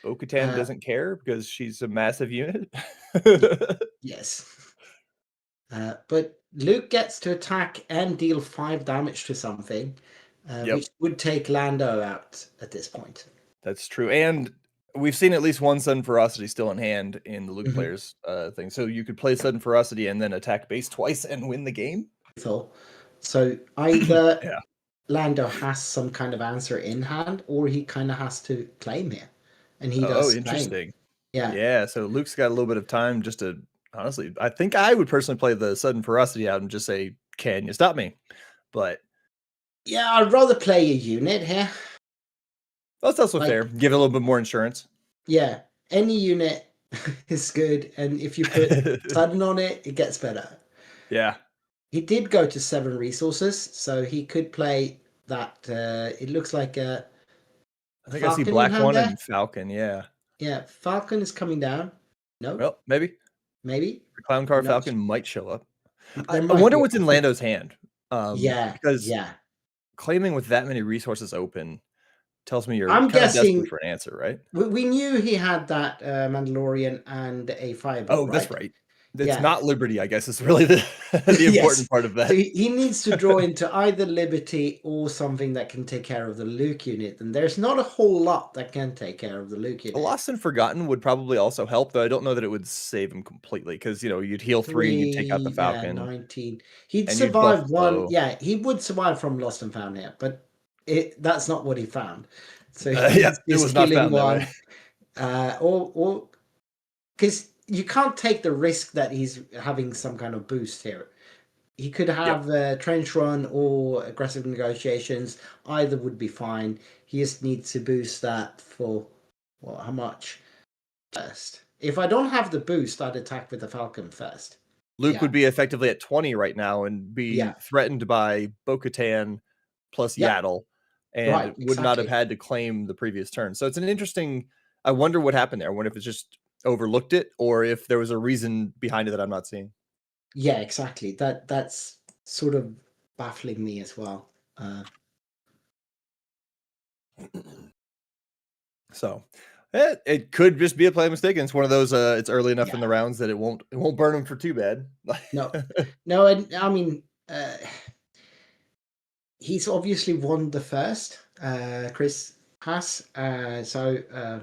Bo-Katan doesn't care because she's a massive unit. Yes. But Luke gets to attack and deal 5 damage to something, which would take Lando out at this point. That's true. And we've seen at least one Sudden Ferocity still in hand in the Luke players thing. So you could play Sudden Ferocity and then attack base twice and win the game. So either Lando has some kind of answer in hand, or he kind of has to claim here. And he does. Oh, interesting. Claim. Yeah. So Luke's got a little bit of time just to, honestly, I think I would personally play the Sudden Ferocity out and just say, can you stop me? But Yeah, I'd rather play a unit here. That's also Like- fair. Give it a little bit more insurance. Yeah, any unit is good, and if you put sudden on it, it gets better. Yeah. He did go to 7 resources, so he could play that. It looks like a I think I see Falcon in black hand one there. and Falcon. Yeah. Yeah, Falcon is coming down. No, Well, maybe maybe. the Clown Car Who knows? Falcon might show up. There I might wonder be. what's in Lando's hand. Yeah, Because yeah. claiming with that many resources open tells me you're I'm kind of guessing- desperate for an answer, right? We knew he had that Mandalorian and a Fireball. Oh, that's right. It's Yeah. not Liberty, I guess, is really the Yes. important part of that. So he needs to draw into either Liberty or something that can take care of the Luke unit, and there's not a whole lot that can take care of the Luke unit. Lost and Forgotten would probably also help, though I don't know that it would save him completely because, you'd heal 3 and you'd take out the Falcon. 19. He'd and you'd survive buff one. Blow. Yeah, he would survive from Lost and Found here, but that's not what he found. So Yeah, he's it just was not killing found that one. way. Or because you can't take the risk that he's having some kind of boost here. He could have trench run or aggressive negotiations. Either would be fine. He just needs to boost that for how much? First. If I don't have the boost, I'd attack with the Falcon first. Luke Yeah. would be effectively at 20 right now and be Yeah. threatened by Bo-Katan plus Yeah. Yaddle and Right, would not have exactly. had to claim the previous turn. So it's an interesting. I wonder what happened there. I wonder if it's just overlooked it or if there was a reason behind it that I'm not seeing. Yeah, exactly. That's sort of baffling me as well. So it could just be a play mistake, and it's one of those. It's early enough in Yeah. the rounds that it won't burn him for too bad. No. No, and I mean, he's obviously won the first. Chris has. So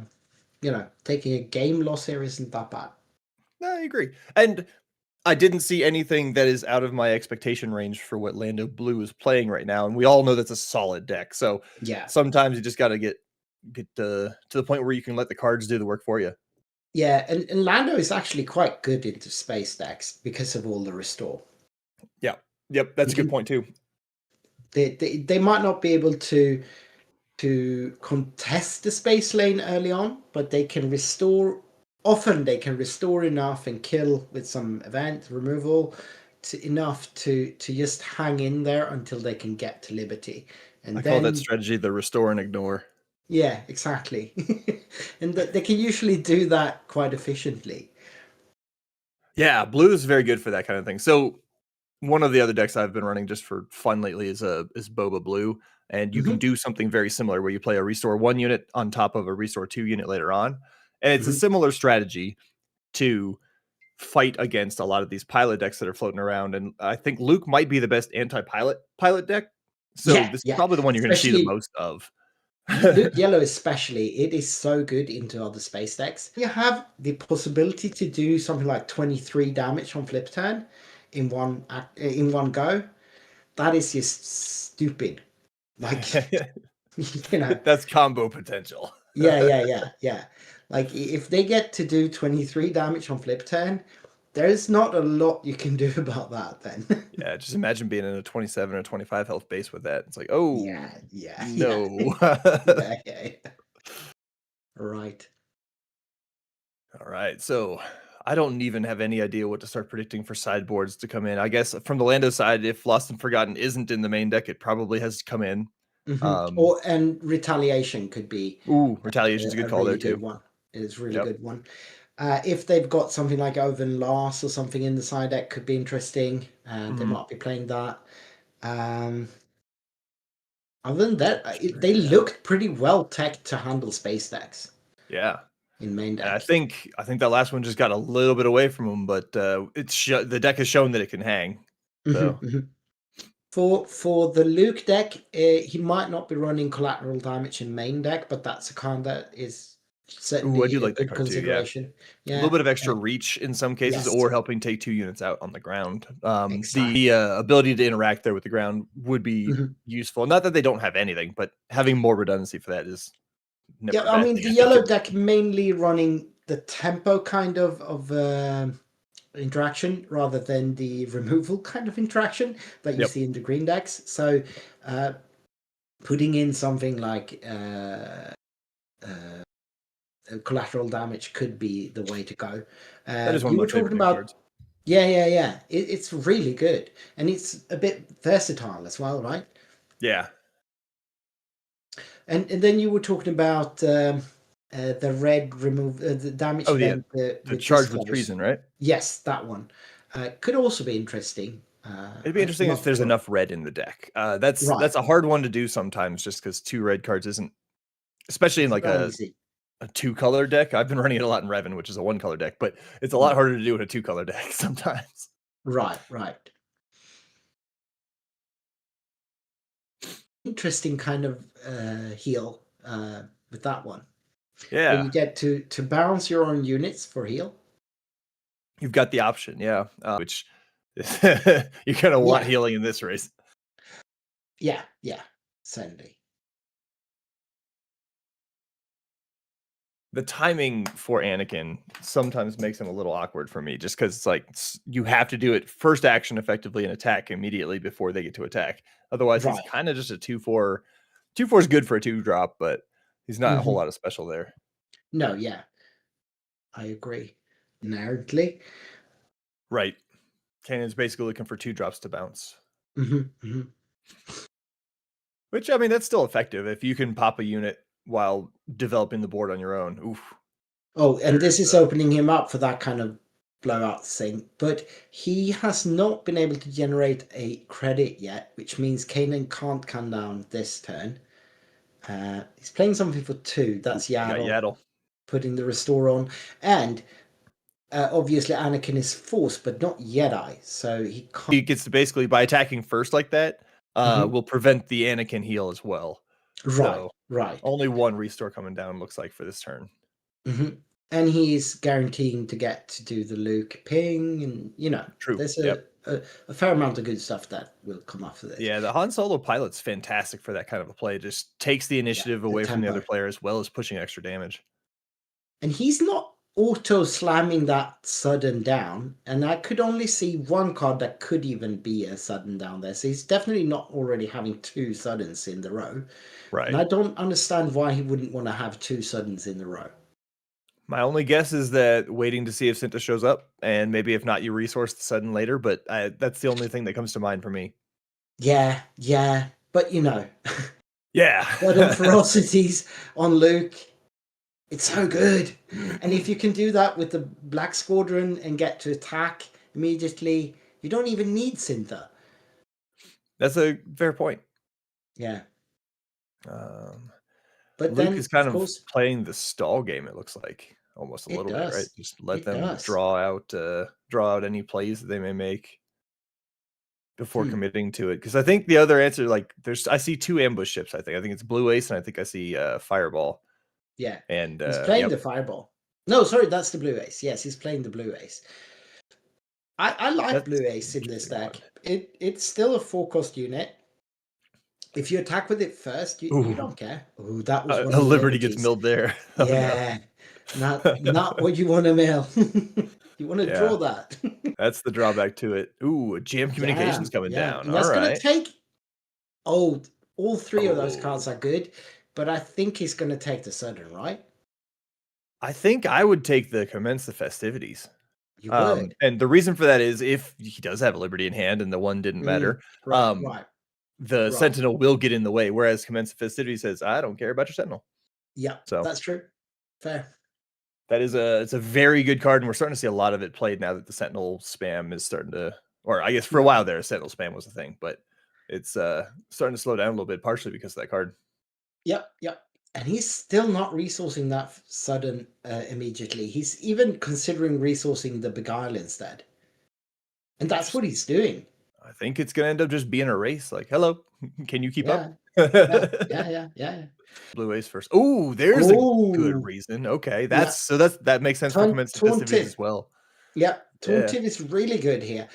taking a game loss here isn't that bad. No, I agree, and I didn't see anything that is out of my expectation range for what Lando Blue is playing right now, and we all know that's a solid deck. So Yeah. sometimes you just got to get to the point where you can let the cards do the work for you. Yeah, and Lando is actually quite good into space decks because of all the restore. Yep, that's a good point too. They might not be able to contest the space lane early on, but they can restore. Often they can restore enough and kill with some event removal enough to just hang in there until they can get to Liberty. And I then, call that strategy the restore and ignore. Yeah, exactly. And they can usually do that quite efficiently. Yeah, blue is very good for that kind of thing. So one of the other decks I've been running just for fun lately is Boba Blue, and you can do something very similar where you play a restore 1 unit on top of a restore 2 unit later on, and it's a similar strategy to fight against a lot of these pilot decks that are floating around. And I think Luke might be the best anti-pilot deck, so this is probably the one you're going to see the most of. Luke Yellow especially, it is so good into other space decks. You have the possibility to do something like 23 damage on flip turn in one go. That is just stupid. Like, that's combo potential. Yeah. Like, if they get to do 23 damage on flip turn, there's not a lot you can do about that then. Yeah, just imagine being in a 27 or 25 health base with that. It's like, oh, yeah. no. Yeah. Right. All right, so I don't even have any idea what to start predicting for sideboards to come in. I guess from the Lando side, if Lost and Forgotten isn't in the main deck, it probably has come in. And Retaliation could be. Retaliation's a good call really there too. One. It's a really good one. If they've got something like Oven Loss or something in the side deck, could be interesting. They might be playing that. Other than that, they looked pretty well teched to handle space decks. Yeah. In main deck. And I think that last one just got a little bit away from him, but the deck has shown that it can hang. So. For the Luke deck, he might not be running collateral damage in main deck, but that's a card that is certainly I do like a good that card consideration. Too, yeah. A little bit of extra reach in some cases, or helping take 2 units out on the ground. The ability to interact there with the ground would be useful. Not that they don't have anything, but having more redundancy for that is never I mean, the yellow deck mainly running the tempo kind of interaction rather than the removal kind of interaction that you see in the green decks. So putting in something like collateral damage could be the way to go. That is one You of were my favorite talking new about cards. yeah. It's really good, and it's a bit versatile as well, right? Yeah. And then you were talking about the red remove the damage Oh, yeah. event The with charge with disclose. treason, right? Yes, that one could also be interesting. It'd be interesting if there's sure. enough red in the deck. That's Right. a hard one to do sometimes, just because 2 red cards isn't, especially in It's like not a easy. 2-color deck. I've been running it a lot in Revan, which is a 1-color deck, but it's a lot harder to do in a 2-color deck sometimes. Right. Interesting kind of heal with that one. Where Yeah. you get to bounce your own units for heal. You've got the option, yeah, which you're gonna want Yeah. healing in this race. Yeah, certainly. The timing for Anakin sometimes makes him a little awkward for me, just because it's like you have to do it first action effectively and attack immediately before they get to attack. Otherwise, he's Right. kind of just a 2/4. 2/4 is good for a 2-drop, but he's not a whole Mhm. lot of special there. No, yeah. I agree. Nerdly. Right. Kanan's basically looking for 2-drops to bounce. Mm-hmm. Which, I mean, that's still effective if you can pop a unit while developing the board on your own. Oof. Oh, and this is opening him up for that kind of blowout thing. But he has not been able to generate a credit yet, which means Kanan can't come down this turn. He's playing something for 2. That's You got Yaddle. Yaddle. Putting the restore on. And obviously Anakin is Force, but not Jedi. So he can't. He gets to basically, by attacking first like that, will prevent the Anakin heal as well. So, Right. only 1 restore coming down, looks like, for this turn. Mm-hmm. And he's guaranteeing to get to do the Luke ping, and True. there's a fair amount of good stuff that will come after this. Yeah, the Han Solo pilot's fantastic for that kind of a play. Just takes the initiative away from the other tempo. player, as well as pushing extra damage. And he's not auto slamming that sudden down, and I could only see 1 card that could even be a sudden down there. So he's definitely not already having 2 suddens in the row. Right. And I don't understand why he wouldn't want to have 2 suddens in the row. My only guess is that waiting to see if Cinta shows up, and maybe if not, you resource the sudden later. But that's the only thing that comes to mind for me. Yeah, but Yeah. sudden ferocities on Luke, it's so good. And if you can do that with the Black Squadron and get to attack immediately, you don't even need Cinta. That's a fair point. Yeah. But Luke is kind of playing the stall game, it looks like, almost a little bit, right? Just let them draw out any plays that they may make before committing to it. Because I think the other answer, like, I see 2 ambush ships. I think it's Blue Ace, and I think I see Fireball. Yeah, and he's playing the Fireball. No, sorry, that's the Blue Ace. Yes, he's playing the Blue Ace. I like Blue Ace in this deck. It's still a 4-cost unit. If you attack with it first, you don't care. Ooh, that was one a Liberty gets milled there. Yeah, no. not what you want to mill. You want to draw that. That's the drawback to it. Ooh, Jam Communications coming down. And that's going to take. Oh, all 3 of those cards are good, but I think he's going to take the sudden, right? I think I would take the Commence the Festivities. You would. And the reason for that is if he does have a Liberty in hand and the one didn't matter, right. The Sentinel will get in the way, whereas Commence the Festivities says, I don't care about your Sentinel. Yeah, so that's true. Fair. That is it's a very good card, and we're starting to see a lot of it played now that the Sentinel spam is starting to, or I guess for a while there, Sentinel spam was a thing, but it's starting to slow down a little bit, partially because of that card. Yep. And he's still not resourcing that sudden immediately. He's even considering resourcing the Beguile instead. And that's what he's doing. I think it's going to end up just being a race. Like, hello, can you keep up? Yeah. Blue Ace first. Oh, there's a good reason. Okay, that makes sense for Commence the Festivities as well. Yeah, Taunted is really good here.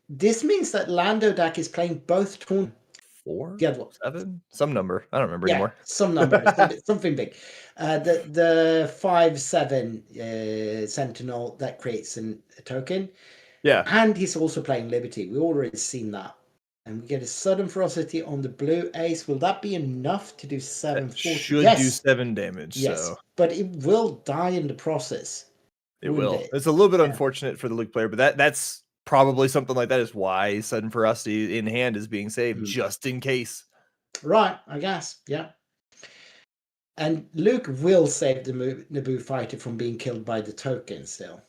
This means that Lando deck is playing both Taunt. 4, 7, some number. I don't remember anymore. Some number, something big. The 5/7 Sentinel that creates a token. Yeah, and he's also playing Liberty. We already seen that. And we get a sudden ferocity on the blue ace. Will that be enough to do 740? Should do 7 damage. Yes, So but it will die in the process. it wouldn't will. it? It's a little bit Yeah. unfortunate for the Luke player, but that's probably something like that is why sudden ferocity in hand is being saved just in case. Right, I guess. Yeah. And Luke will save the Naboo fighter from being killed by the token still.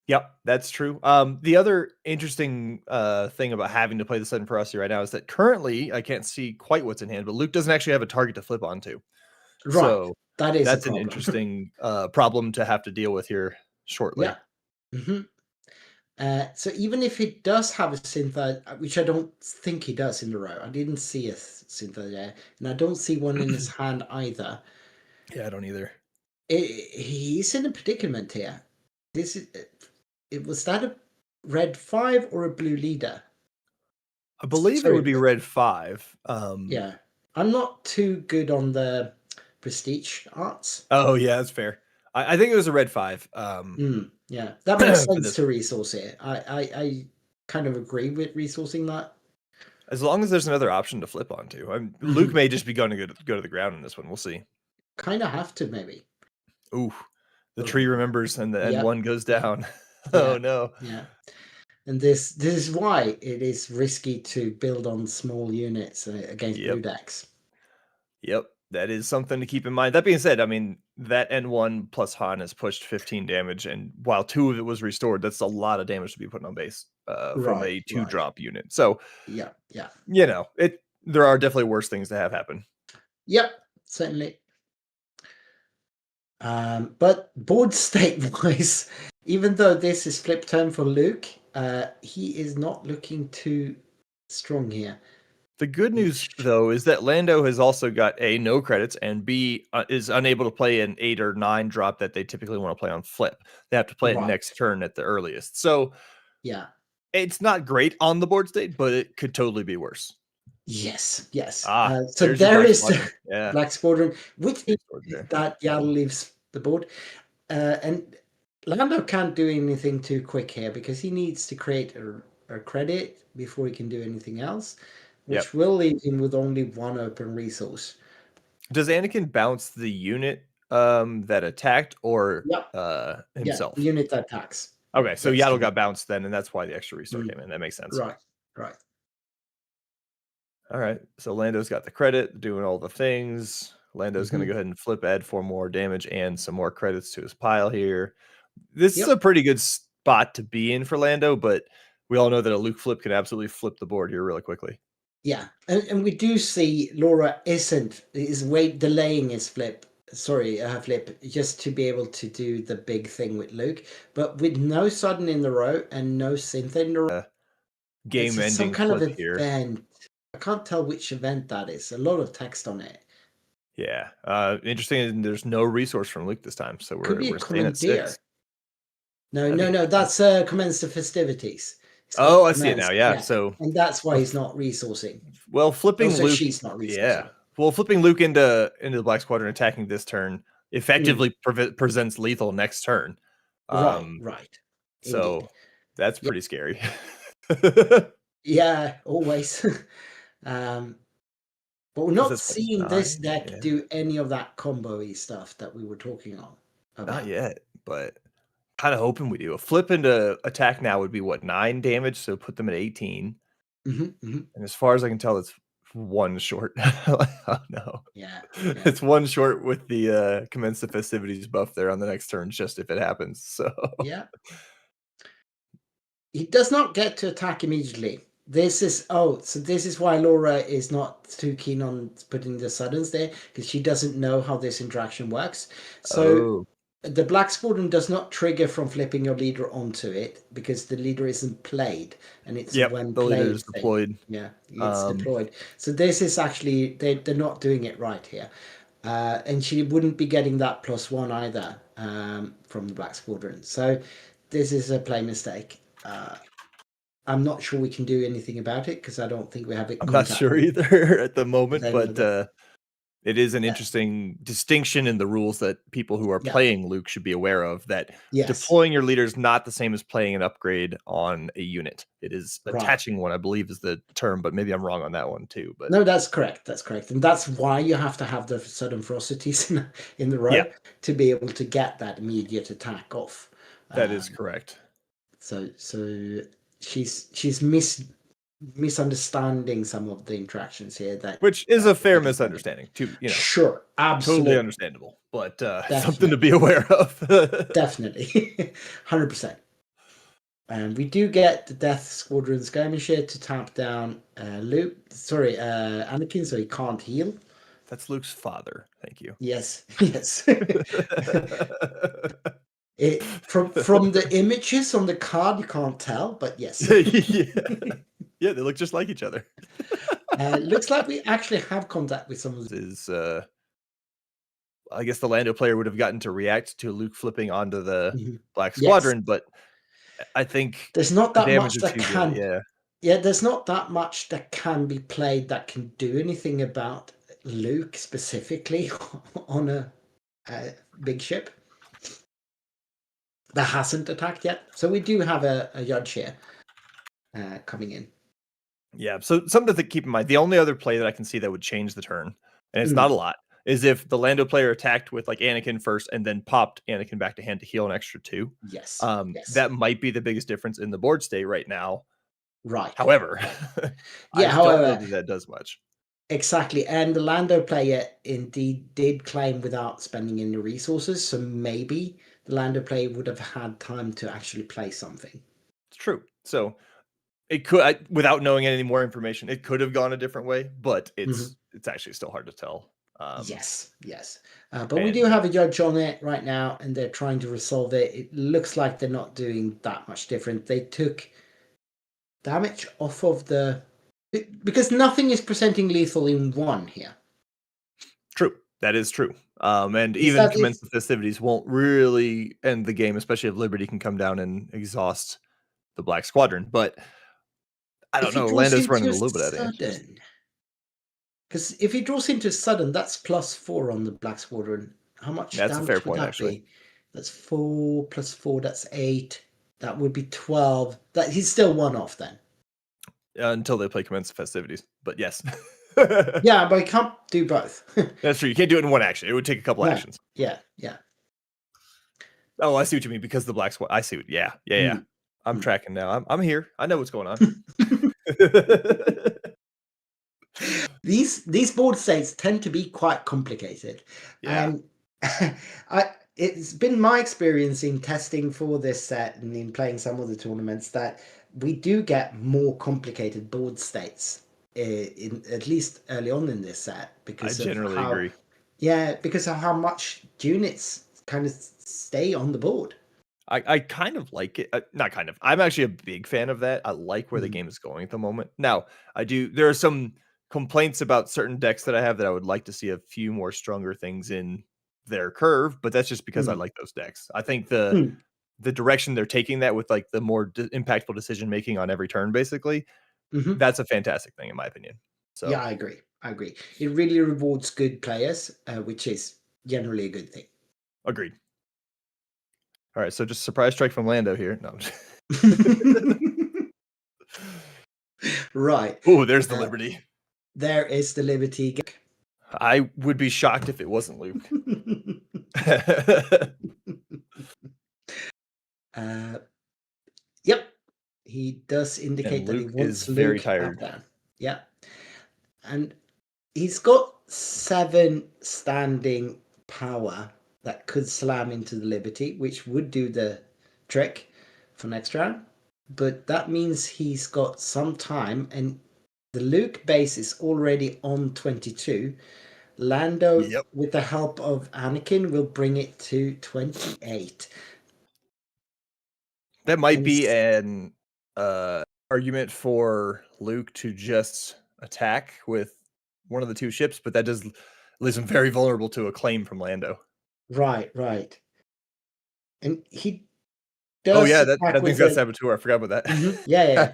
Yep, that's true. The other interesting thing about having to play the sudden ferocity right now is that currently I can't see quite what's in hand, but Luke doesn't actually have a target to flip onto. Right. So that is that's a an problem. interesting problem to have to deal with here shortly. Yeah. So even if he does have a synth, which I don't think he does in the row, I didn't see a synth there, and I don't see one in his hand either. Yeah, I don't either. He's in a predicament here. Was that a red 5 or a blue leader? I believe it would be red 5. Yeah, I'm not too good on the prestige arts. Oh yeah, that's fair. I think it was a red 5. Yeah, that makes sense to resource it. I kind of agree with resourcing that. As long as there's another option to flip onto. Luke may just be going to go to the ground in this one. We'll see. Kind of have to, maybe. Ooh, the tree remembers and one goes down. Oh no. Yeah. And this is why it is risky to build on small units against blue decks. Yep, that is something to keep in mind. That being said, I mean, that N1 plus Han has pushed 15 damage, and while 2 of it was restored, that's a lot of damage to be putting on base from a 2-drop unit. So, yeah. You know, there are definitely worse things to have happen. Yep, certainly. But board state-wise, even though this is flip turn for Luke, he is not looking too strong here. The good news, though, is that Lando has also got A, no credits, and B, is unable to play an 8 or 9 drop that they typically want to play on flip. They have to play it next turn at the earliest. So, yeah, it's not great on the board state, but it could totally be worse. Yes. So there is Black Squadron, which means that Yaddle leaves the board. And Lando can't do anything too quick here because he needs to create a credit before he can do anything else, which will leave him with only 1 open resource. Does Anakin bounce the unit that attacked or himself? Yeah, unit that attacks. Okay, so Yaddle got bounced then, and that's why the extra restore came in. That makes sense. Right. All right, so Lando's got the credit, doing all the things. Lando's going to go ahead and flip, add 4 more damage and some more credits to his pile here. This is a pretty good spot to be in for Lando, but we all know that a Luke flip can absolutely flip the board here really quickly. Yeah, and we do see Laura is delaying his flip. Sorry, flip, just to be able to do the big thing with Luke, but with no sudden in the row and no synth in the row. Game ending some kind of here. Event. I can't tell which event that is. A lot of text on it. Yeah, interesting. There's no resource from Luke this time, so we're staying at 6. No. That's commence the festivities. Oh, I see it now. Yeah, so and that's why he's not resourcing. Well, flipping Luke, she's not resourcing. Yeah. Well, flipping Luke into the Black Squadron, attacking this turn effectively presents lethal next turn. Right. So Indeed. that's pretty scary. Yeah, always. But we're not seeing this deck do any of that combo-y stuff that we were talking about. Not yet, but kind of hoping we do. A flip into attack now would be 9 damage, so put them at 18. And as far as I can tell, it's 1 short. Oh no. Yeah. It's 1 short with the commence the festivities buff there on the next turn, just if it happens. So yeah. He does not get to attack immediately. This is why Laura is not too keen on putting the suddens there, because she doesn't know how this interaction works. So the Black Squadron does not trigger from flipping your leader onto it because the leader isn't played, and it's when the leader is deployed. Yeah, it's deployed. So this is actually they're not doing it right here, and she wouldn't be getting that +1 either from the Black Squadron. So this is a play mistake. I'm not sure we can do anything about it because I don't think we have it. I'm not sure either at the moment, but It is an Yeah. interesting distinction in the rules that people who are Yeah. playing Luke should be aware of, that Yes. deploying your leader is not the same as playing an upgrade on a unit. It is Right. attaching one, I believe is the term, but maybe I'm wrong on that one too. But No, that's correct. That's correct. And that's why you have to have the sudden ferocities in the row Yeah. to be able to get that immediate attack off. that is correct. So she's misunderstanding some of the interactions here. Which is a fair misunderstanding too, Sure, absolutely. totally understandable, but something to be aware of. Definitely. 100%. And we do get the Death Squadron skirmisher to tap down Anakin, so he can't heal. That's Luke's father. Thank you. Yes, yes. From the images on the card, you can't tell, but yes. Yeah, they look just like each other. Looks like we actually have contact with some of I guess the Lando player would have gotten to react to Luke flipping onto the Black Yes. Squadron, but I think there's not that much is that too can. good, There's not that much that can be played that can do anything about Luke specifically on a big ship that hasn't attacked yet. So we do have a judge here coming in. Yeah, so something to keep in mind. The only other play that I can see that would change the turn, and it's not a lot, is if the Lando player attacked with like Anakin first and then popped Anakin back to hand to heal an extra 2. Yes. That might be the biggest difference in the board state right now. Right. However, I don't know that does much. Exactly. And the Lando player indeed did claim without spending any resources. So maybe the Lando player would have had time to actually play something. It's true. So it could, without knowing any more information, it could have gone a different way, but it's actually still hard to tell. Yes. But we do have a judge on it right now, and they're trying to resolve it. It looks like they're not doing that much different. They took damage off of because nothing is presenting lethal in 1 here. True. That is true. And even commence the festivities won't really end the game, especially if Liberty can come down and exhaust the Black Squadron. But I don't know. Lando's running a little bit out of it. Because if he draws into sudden, that's +4 on the Black Squadron. How much That's damage a fair would point, that actually. be? That's 4 + 4, that's 8. That would be 12. That he's still 1 off then. Until they play commence the festivities. But yes. Yeah, but he can't do both. That's true. You can't do it in 1 action. It would take a couple actions. Yeah. Oh, I see what you mean. Because the Black Squad. I see what. Yeah. I'm tracking now. I'm here. I know what's going on. These board states tend to be quite complicated. Yeah. And it's been my experience in testing for this set and in playing some of the tournaments that we do get more complicated board states at least early on in this set, because I generally agree. Yeah, because of how much units kind of stay on the board. I kind of like it. Not kind of. I'm actually a big fan of that. I like where the game is going at the moment. Now, there are some complaints about certain decks that I have that I would like to see a few more stronger things in their curve, but that's just because I like those decks. I think the direction they're taking that with like the more impactful decision making on every turn, basically, that's a fantastic thing in my opinion. So yeah, I agree. It really rewards good players, which is generally a good thing. Agreed. All right, so just surprise strike from Lando here. No. Right. Oh, there's the Liberty. There is the Liberty. I would be shocked if it wasn't Luke. Yep. He does indicate that he wants Luke very tired. Down. Yeah. And he's got 7 standing power that could slam into the Liberty, which would do the trick for next round. But that means he's got some time, and the Luke base is already on 22. Lando, with the help of Anakin, will bring it to 28. That might be an argument for Luke to just attack with one of the 2 ships, but that does leave him very vulnerable to a claim from Lando. Right. And he does. Oh yeah, that thing's got Saboteur. I forgot about that. Yeah.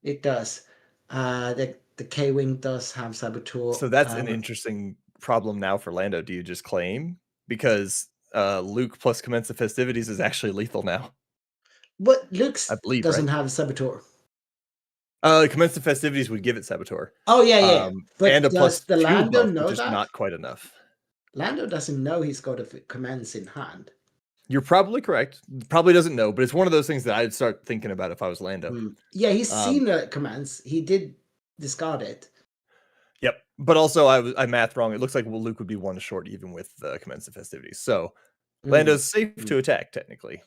It does. The K-Wing does have Saboteur. So that's an interesting problem now for Lando. Do you just claim? Because Luke plus Commence the Festivities is actually lethal now. But I Luke's believe, doesn't right? have a Saboteur. Commence the Festivities would give it Saboteur. Oh yeah. And But a does the +2 Lando buff, know which is that? not quite enough. Lando doesn't know he's got a commence in hand. You're probably correct. Probably doesn't know, but it's one of those things that I'd start thinking about if I was Lando. Yeah, he's Um, seen a commence. He did discard it. Yep. But also, I math wrong. It looks like Luke would be one short even with Commence the Festivities. So Lando's safe to attack, technically.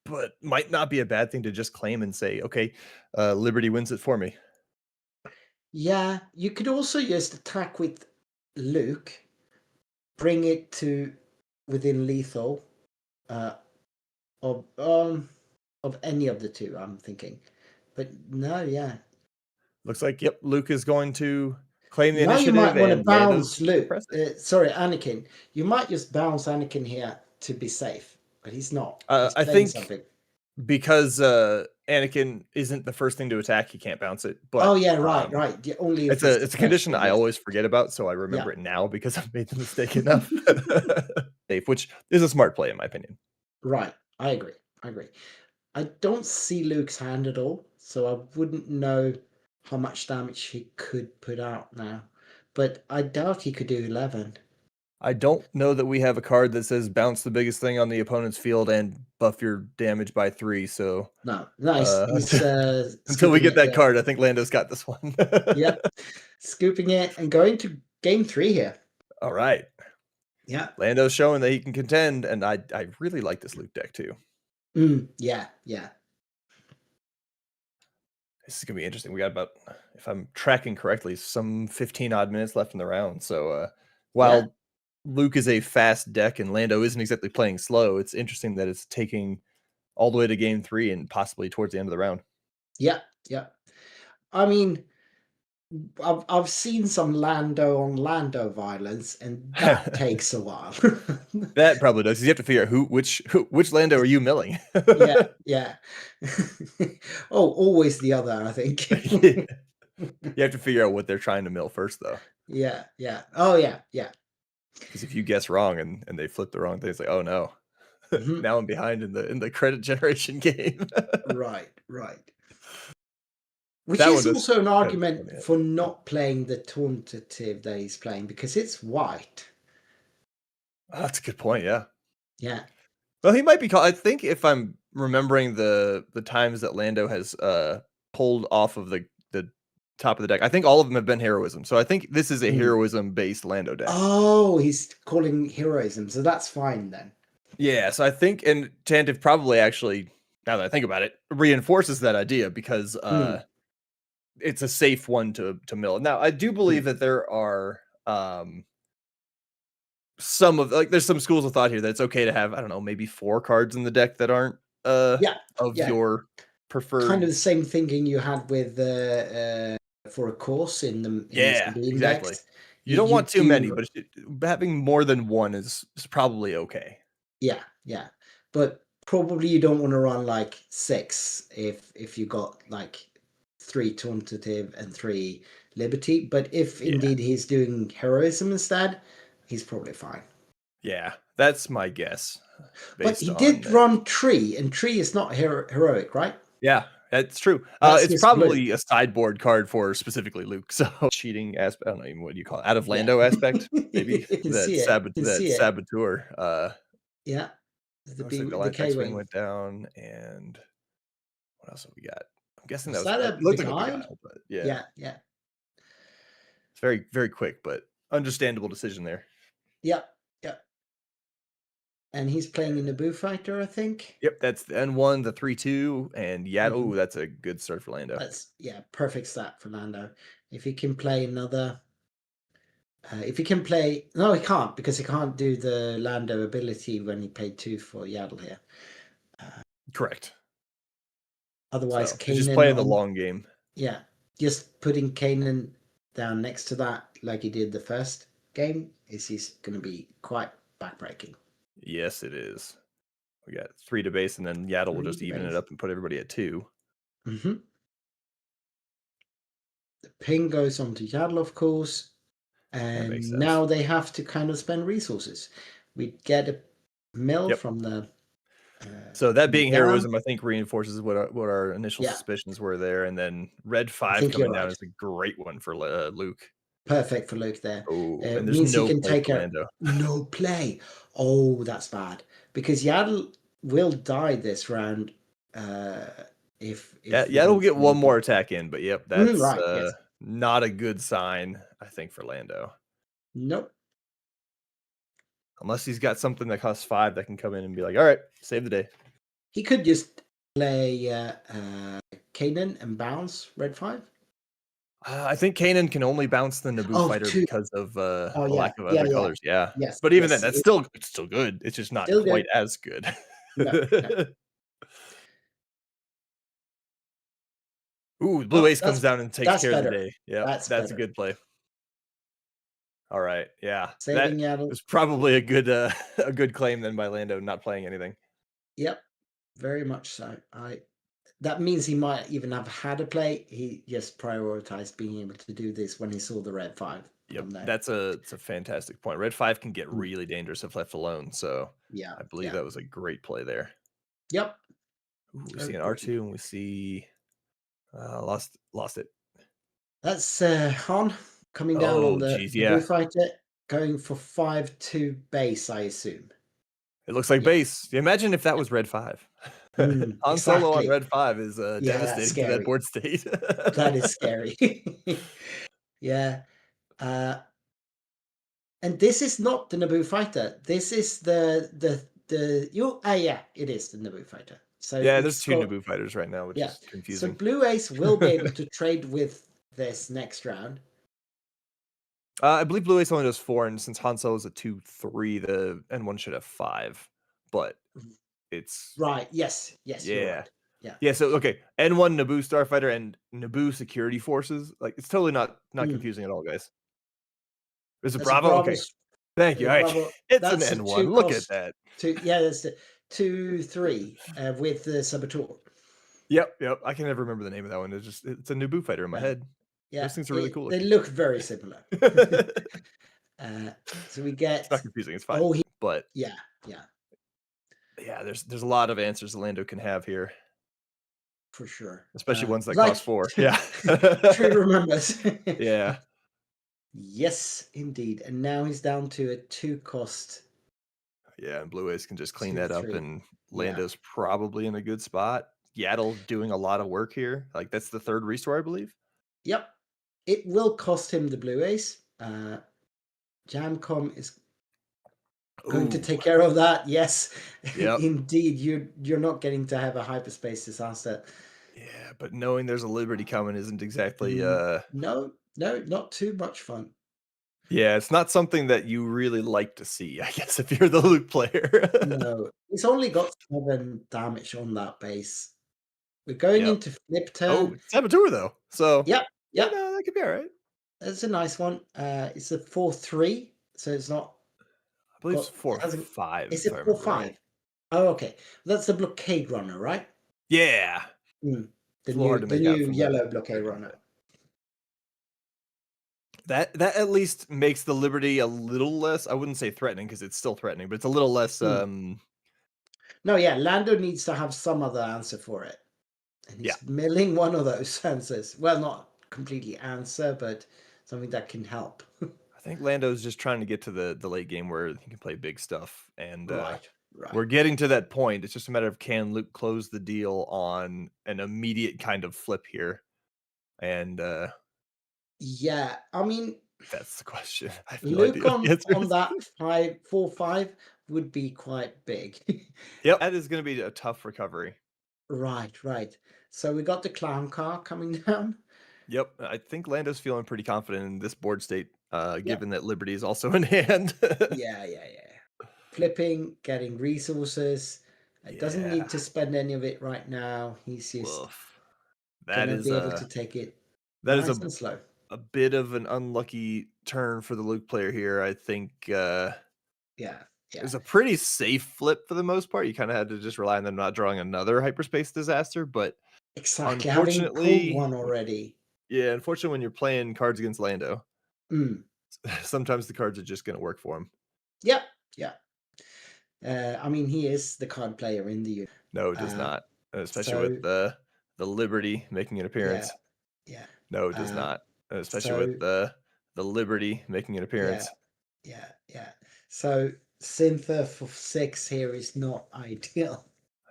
But might not be a bad thing to just claim and say, okay, Liberty wins it for me. Yeah, you could also just attack with Luke, bring it to within lethal of any of the two, I'm thinking. But no, yeah. Looks like, yep, Luke is going to claim the Now you initiative. might want to And bounce Lando's Luke. press it. Sorry, Anakin. You might just bounce Anakin here to be safe, but he's not. He's I playing think something. because Anakin isn't the first thing to attack, he can't bounce it. But Oh yeah, right. Yeah, only if it's a condition I always forget about, so I remember Yeah. it now because I've made the mistake enough. Safe, which is a smart play in my opinion. Right, I agree. I don't see Luke's hand at all, so I wouldn't know how much damage he could put out now. But I doubt he could do 11. I don't know that we have a card that says bounce the biggest thing on the opponent's field and buff your damage by 3. So No, he's until we get that yeah. card, I think Lando's got this one. Yep, scooping it and going to game 3 here. All right. Yeah. Lando's showing that he can contend, and I really like this Luke deck too. Yeah. This is gonna be interesting. We got about, if I'm tracking correctly, some 15 odd minutes left in the round. So while Luke is a fast deck and Lando isn't exactly playing slow, it's interesting that it's taking all the way to game 3 and possibly towards the end of the round. Yeah. I mean, I've seen some Lando on Lando violence, and that takes a while. That probably does. You have to figure out which Lando are you milling? Yeah. Oh, always the other, I think. You have to figure out what they're trying to mill first, though. Yeah. Oh, yeah. Because if you guess wrong and they flip the wrong thing, it's like, oh no, now I'm behind in the credit generation game. Right. Which is also an argument funny. for not playing the tauntative that he's playing, because it's white. Oh, that's a good point. Yeah. Well, he might be called. I think if I'm remembering the times that Lando has pulled off of the top of the deck, I think all of them have been heroism. So I think this is a heroism based Lando deck. Oh, he's calling heroism, so that's fine then. Yeah, so I think, and Tantive probably actually, now that I think about it, reinforces that idea because it's a safe one to mill. Now, I do believe that there are there's some schools of thought here that it's okay to have, I don't know, maybe 4 cards in the deck that aren't your preferred. Kind of the same thinking you had with for a course in the exactly. decks. You don't want too many, but having more than one is probably okay. Yeah. But probably you don't want to run like 6 if you got like 3 tauntative and 3 liberty. But if indeed he's doing heroism instead, he's probably fine. Yeah, that's my guess. But he did run tree, and tree is not heroic, right? Yeah, that's true. It's probably a sideboard card for specifically Luke. So cheating aspect, I don't know even what you call it, out of Lando aspect, maybe that saboteur. Yeah. The light X-wing went down, and what else have we got? I'm guessing that was looked like a Beguile, but yeah. It's very, very quick, but understandable decision there. Yeah. And he's playing in the Boo Fighter, I think. Yep, that's the N1, the 3-2, and Yaddle. That's a good start for Lando. That's perfect stat for Lando. If he can play another, no, he can't, because he can't do the Lando ability when he paid 2 for Yaddle here. Correct. Otherwise, Kanan just playing the long game. Yeah, just putting Kanan down next to that, like he did the first game, he's going to be quite backbreaking. Yes, it is. We got 3 to base, and then Yaddle will just even it up and put everybody at 2. The ping goes on to Yaddle, of course. And makes sense. now they have to kind of spend resources. We get a mill Yep. from the So that from the being dam. heroism, I think reinforces what our initial Yeah. suspicions were there, and then red I 5 think coming you're down right. is a great one for Luke. Perfect for Luke there. Oh, and there's Means he no can play take for out Lando. no play. Oh, that's bad because Yaddle will die this round. Yeah, If we Yaddle will don't get do one anything. more attack in, but yep, that's Right. Yes. not a good sign, I think, for Lando. Nope. Unless he's got something that costs 5 that can come in and be like, all right, save the day. He could just play Kanan and bounce red 5. I think Kanan can only bounce the Naboo Oh, fighter two. because of Oh, the yeah. lack of Yeah. other Yeah. colors. Yeah, Yes. but even then, Yes. it's still good. It's just not Still quite good. as good. No. No. Ooh, blue Oh, ace comes down and takes that's care of the better. day. Yep, that's a Better. good play. All right, yeah, that Saving Yaddle. was probably a good a good claim then by Lando not playing anything. Yep. Very much so. That means he might even have had a play. He just prioritized being able to do this when he saw the red 5 Yep, on there. it's a fantastic point. Red 5 can get Mm. really dangerous if left alone, so Yeah. I believe Yeah. that was a great play there. Yep. Ooh, we Very see an good. R2 and we see lost it. That's Han coming down on Oh, the geez, the Blue yeah. Fighter, going for 5-2 base, I assume. It looks like Yeah. base. Imagine if that was red 5. Han Solo on Exactly. red 5 is Yeah, that's devastating to that scary. board state. That is scary. Yeah. And this is not the Naboo Fighter. This is yeah, it is the Naboo Fighter. So Yeah, there's it's 2 got Naboo fighters right now, which yeah. is So confusing. Blue Ace will be able to trade with this next round. I believe Blue Ace only does 4, and since Han Solo is a 2-3, the N1 should have 5, but it's Right. Yes. Yes, you're yeah. right. Yeah. Yeah, so okay, N1 Naboo Starfighter and Naboo security forces, like it's totally not Mm. confusing at all, guys. Is it That's a Bravo? Bravo. Okay. Thank you. All right. Bravo. It's an That's a N1. 2 Look at cost. that. Yeah, that's the 2-3 with the Saboteur. Yep. I can never remember the name of that one. It's a Naboo fighter in my head. Yeah, Those things are really cool they looking. look very similar. So we get. It's not confusing. It's fine. Oh, But yeah. yeah, there's a lot of answers that Lando can have here, For sure. especially ones that Like cost 4. Yeah. True remembers. Yeah. Yes, indeed. And now he's down to a 2 cost. Yeah, and Blue Ace can just clean 2, that up, 3. and Lando's probably in a good spot. Yaddle doing a lot of work here. Like that's the 3rd restore, I believe. Yep. It will cost him the Blue Ace. Jamcom is going to Ooh. take care of that. Yes. Yep. Indeed. You're not getting to have a hyperspace disaster. Yeah, but knowing there's a Liberty coming isn't exactly No, not too much fun. yeah, it's not something that you really like to see, I guess, if you're the Luke player. No. It's only got 7 damage on that base. We're going Yep. into flip Oh, turn. Saboteur though. So Yep. that could be all right. That's a nice one. It's a 4-3, so it's not. I believe it's It 4-5. Is if it I remember 4-5? right. Oh, okay. That's the blockade runner, right? Yeah. The It's a little hard to make out new from yellow blockade runner. That at least makes the Liberty a little less. I wouldn't say threatening because it's still threatening, but it's a little less. No, yeah, Lando needs to have some other answer for it, and he's milling one of those answers. Well, not completely answer, but something that can help. I think Lando's just trying to get to the late game where he can play big stuff, and Right. we're getting to that point. It's just a matter of can Luke close the deal on an immediate kind of flip here, and Yeah, I mean, that's the question. I have no Luke idea what the answer on is. that 4-5 would be quite big. Yep, that is going to be a tough recovery. Right. So we got the clown car coming down. Yep, I think Lando's feeling pretty confident in this board state, given that Liberty is also in hand. Yeah. Flipping, getting resources. It doesn't need to spend any of it right now. He's just Woof. That gonna is be able to take it that is nice and slow. a bit of an unlucky turn for the Luke player here. I think Yeah. it was a pretty safe flip for the most part. You kind of had to just rely on them not drawing another hyperspace disaster, but Exactly. Having pulled unfortunately, one already. yeah, unfortunately when you're playing cards against Lando, Sometimes the cards are just going to work for him. Yep. Yeah. I mean, he is the card player in the unit. No, it does not. Especially so with the Liberty making an yeah, appearance. yeah. No, it does not. Especially so with the Liberty making an yeah, appearance. yeah. So Syntha for 6 here is not ideal.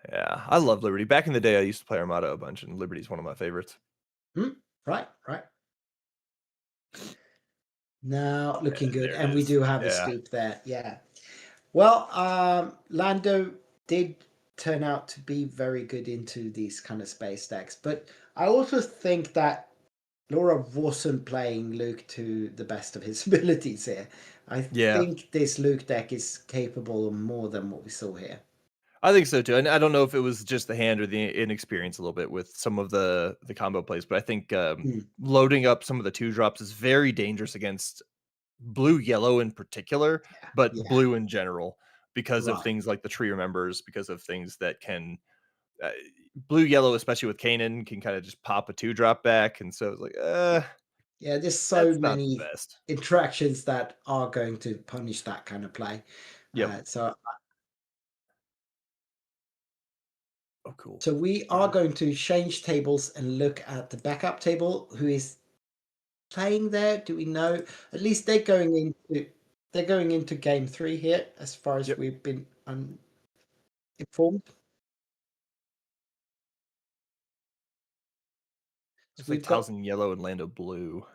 Yeah, I love Liberty. Back in the day, I used to play Armada a bunch, and Liberty's one of my favorites. Right. Now looking good, there it and we is. do have a Yeah. scoop there. Yeah. Well, Lando did turn out to be very good into these kind of space decks, but I also think that Laura wasn't playing Luke to the best of his abilities here. I Yeah. think this Luke deck is capable of more than what we saw here. I think so too. And I don't know if it was just the hand or the inexperience a little bit with some of the combo plays, but I think loading up some of the 2-drops is very dangerous against blue yellow in particular, but Yeah. blue in general because of Right. things like the tree remembers, because of things that can blue yellow, especially with Kanan, can kind of just pop a 2-drop back, and so it's like Yeah, there's so that's not the many best. interactions that are going to punish that kind of play. Yep. So Oh, cool. we are going to change tables and look at the backup table. Who is playing there? Do we know? At least they're going into game 3 here, as far as Yep. we've been informed. It's We've like got Talzin yellow and Lando blue.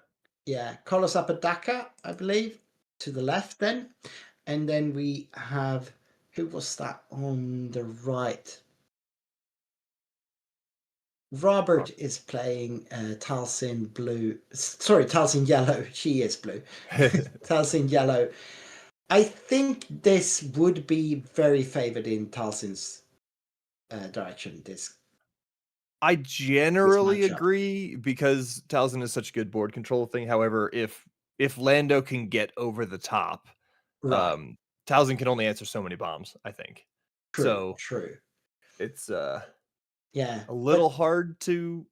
Carlos Apodaca, I believe, to the left then, and then we have, who was that on the right? Robert is playing Talzin blue. Sorry, Talzin yellow. She is blue. Talzin yellow. I think this would be very favored in Talzin's direction. I generally matchup. agree because Talzin is such a good board control thing. However, if Lando can get over the top, Right. Talzin can only answer so many bombs, I think. True. It's Yeah. a little hard to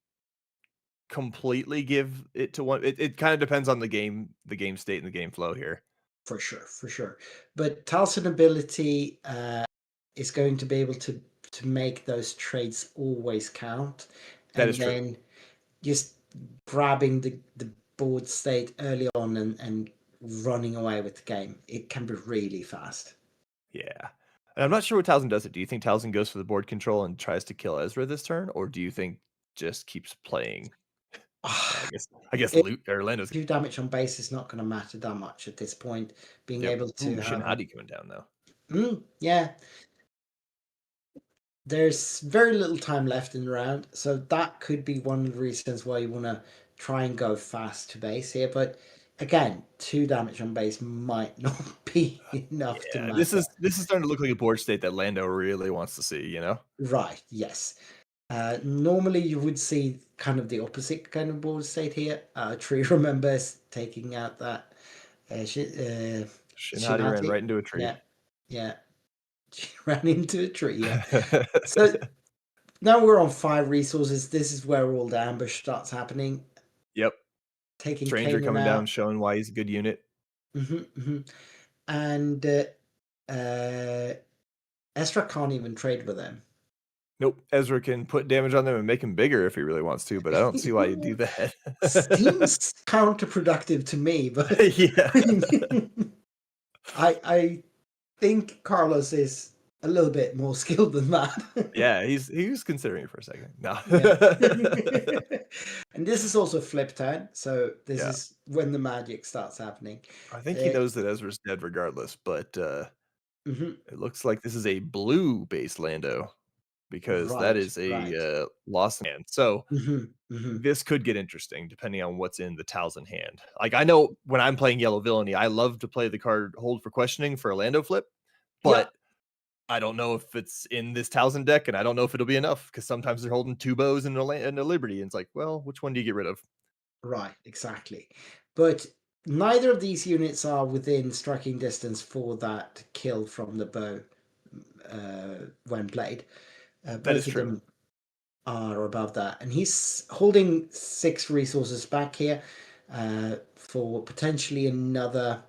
completely give it to one. It kind of depends on the game state and the game flow here. For sure. But Talzin ability is going to be able to make those trades always count. That And is true. then just grabbing the board state early on and running away with the game. It can be really fast. Yeah. And I'm not sure what Talzin does it. Do you think Talzin goes for the board control and tries to kill Ezra this turn? Or do you think just keeps playing? I guess Luke or Lando's 2 damage on base is not going to matter that much at this point. Being able to have Shinhadi coming down though. Yeah. There's very little time left in the round, so that could be one of the reasons why you want to try and go fast to base here. But again, 2 damage on base might not be enough to matter. This is starting to look like a board state that Lando really wants to see, you know? Right, yes. Normally you would see kind of the opposite kind of board state here. Tree remembers taking out that Shinhadi ran right into a tree. Yeah. She ran into a tree, yeah. So now we're on 5 resources. This is where all the ambush starts happening. Yep. Taking Stranger Kanan coming out. down, showing why he's a good unit. And Ezra can't even trade with them. Nope. Ezra can put damage on them and make him bigger if he really wants to, but I don't see why you do that. Seems counterproductive to me, but yeah. I think Carlos is a little bit more skilled than that. Yeah, he was considering it for a second. No. And this is also flip turn, so this is when the magic starts happening. I think he knows that Ezra's dead regardless, but it looks like this is a blue-based Lando because that is a lost hand. So this could get interesting depending on what's in the Talzin hand. Like I know when I'm playing Yellow Villainy, I love to play the card Hold for Questioning for a Lando flip, but I don't know if it's in this Talzin deck, and I don't know if it'll be enough because sometimes they're holding 2 bows and a Liberty, and it's like, well, which one do you get rid of? Right, exactly. But neither of these units are within striking distance for that kill from the bow when played. Both of them are above that. And he's holding 6 resources back here. for potentially another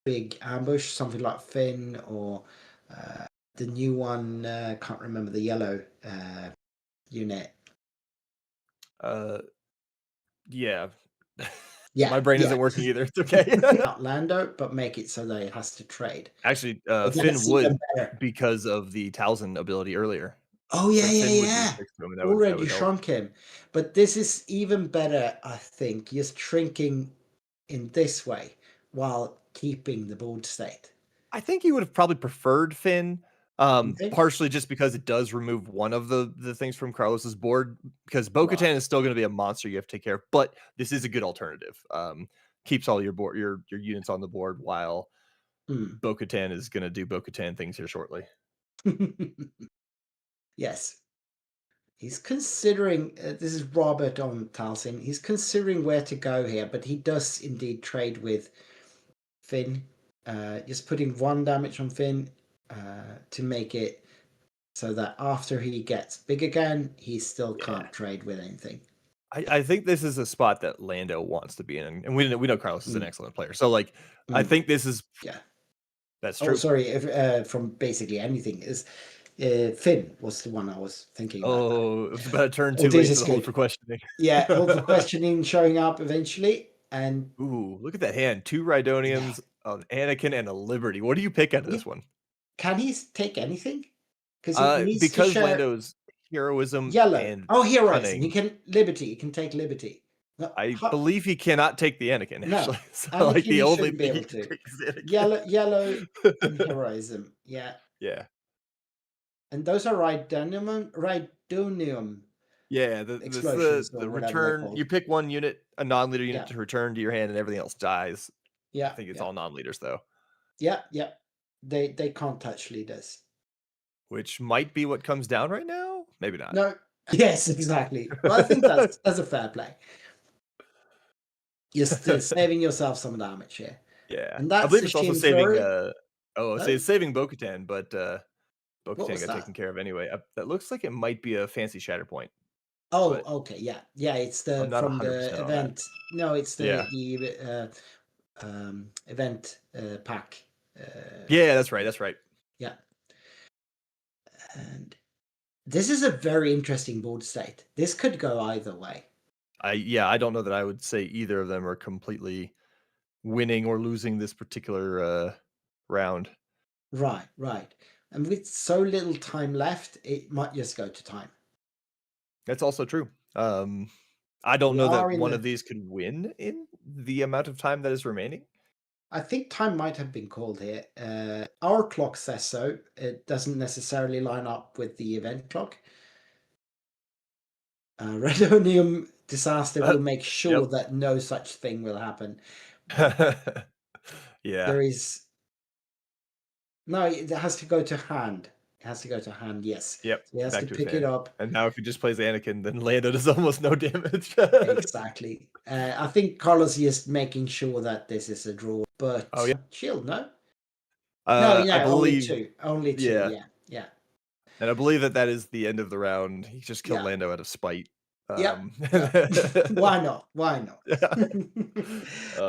big ambush, something like Finn or the new one. Can't remember the yellow unit. Yeah. Yeah, My brain yeah. isn't working either. It's okay. Not Lando, but make it so that it has to trade. Actually, But Finn that's even would better. because of the Talzin ability earlier. Oh yeah, Finn would do yeah. 6 to him, and that Already would help. shrunk him. But this is even better, I think, just shrinking in this way while keeping the board state. I think he would have probably preferred Finn, You think? partially just because it does remove one of the things from Carlos's board, because Bo-Katan Right. is still going to be a monster you have to take care of, but this is a good alternative. Keeps all your board your units on the board while Mm. Bo-Katan is going to do Bo-Katan things here shortly. Yes. He's considering, this is Robert on Talsin, he's considering where to go here, but he does indeed trade with Finn. Just putting 1 damage on Finn to make it so that after he gets big again, he still can't trade with anything. I think this is a spot that Lando wants to be in, and we know Carlos is an excellent player. So like, I think this is that's true. Oh, sorry, if, from basically anything is Finn was the one I was thinking about. Oh, it was about a turn too late to hold for questioning. Yeah, hold for questioning showing up eventually, and ooh, look at that hand! 2 Rhydonians, an Anakin, and a Liberty. What do you pick out of this one? Can he take anything? Because he needs because to share Lando's heroism yellow. and heroism. cunning. He can Liberty. He can take Liberty. No, I believe he cannot take the Anakin. Actually, no, so like the only be thing able he can to. take is Anakin. Yellow and heroism. Yeah. Yeah. And those are Rhydonium. Yeah, explosions the or whatever they're return. called. You pick 1 unit, a non-leader unit Yeah. to return to your hand, and everything else dies. Yeah. I think it's all non-leaders though. Yeah, yeah. They can't touch leaders. Which might be what comes down right now. Maybe not. No. Yes, exactly. Well, I think that's a fair play. You're still saving yourself some damage here. Yeah, And that's I believe it's also saving. It's saving Bo-Katan, but was Bo-Katan got that? taken care of anyway. That looks like it might be a fancy Shatterpoint. Oh, but okay, yeah, yeah. It's the I'm not from 100% the on event. that. No, it's the Yeah. event pack. Yeah, that's right. That's right. Yeah. And this is a very interesting board state. This could go either way. I don't know that I would say either of them are completely winning or losing this particular round. Right, right. And with so little time left, it might just go to time. That's also true. I don't know that one of these could win in the amount of time that is remaining. I think time might have been called here. Our clock says so. It doesn't necessarily line up with the event clock. Rhydonium disaster will make sure that no such thing will happen. Yeah. There is... No, it has to go to hand. It has to go to hand, yes. Yep. So he has to pick it up. And now if he just plays Anakin, then Lando does almost no damage. Exactly. I think Carlos is making sure that this is a draw. But shield, no? No, yeah, I believe, only two. Yeah. And I believe that is the end of the round. He just killed Lando out of spite. Yeah. Why not? Why not?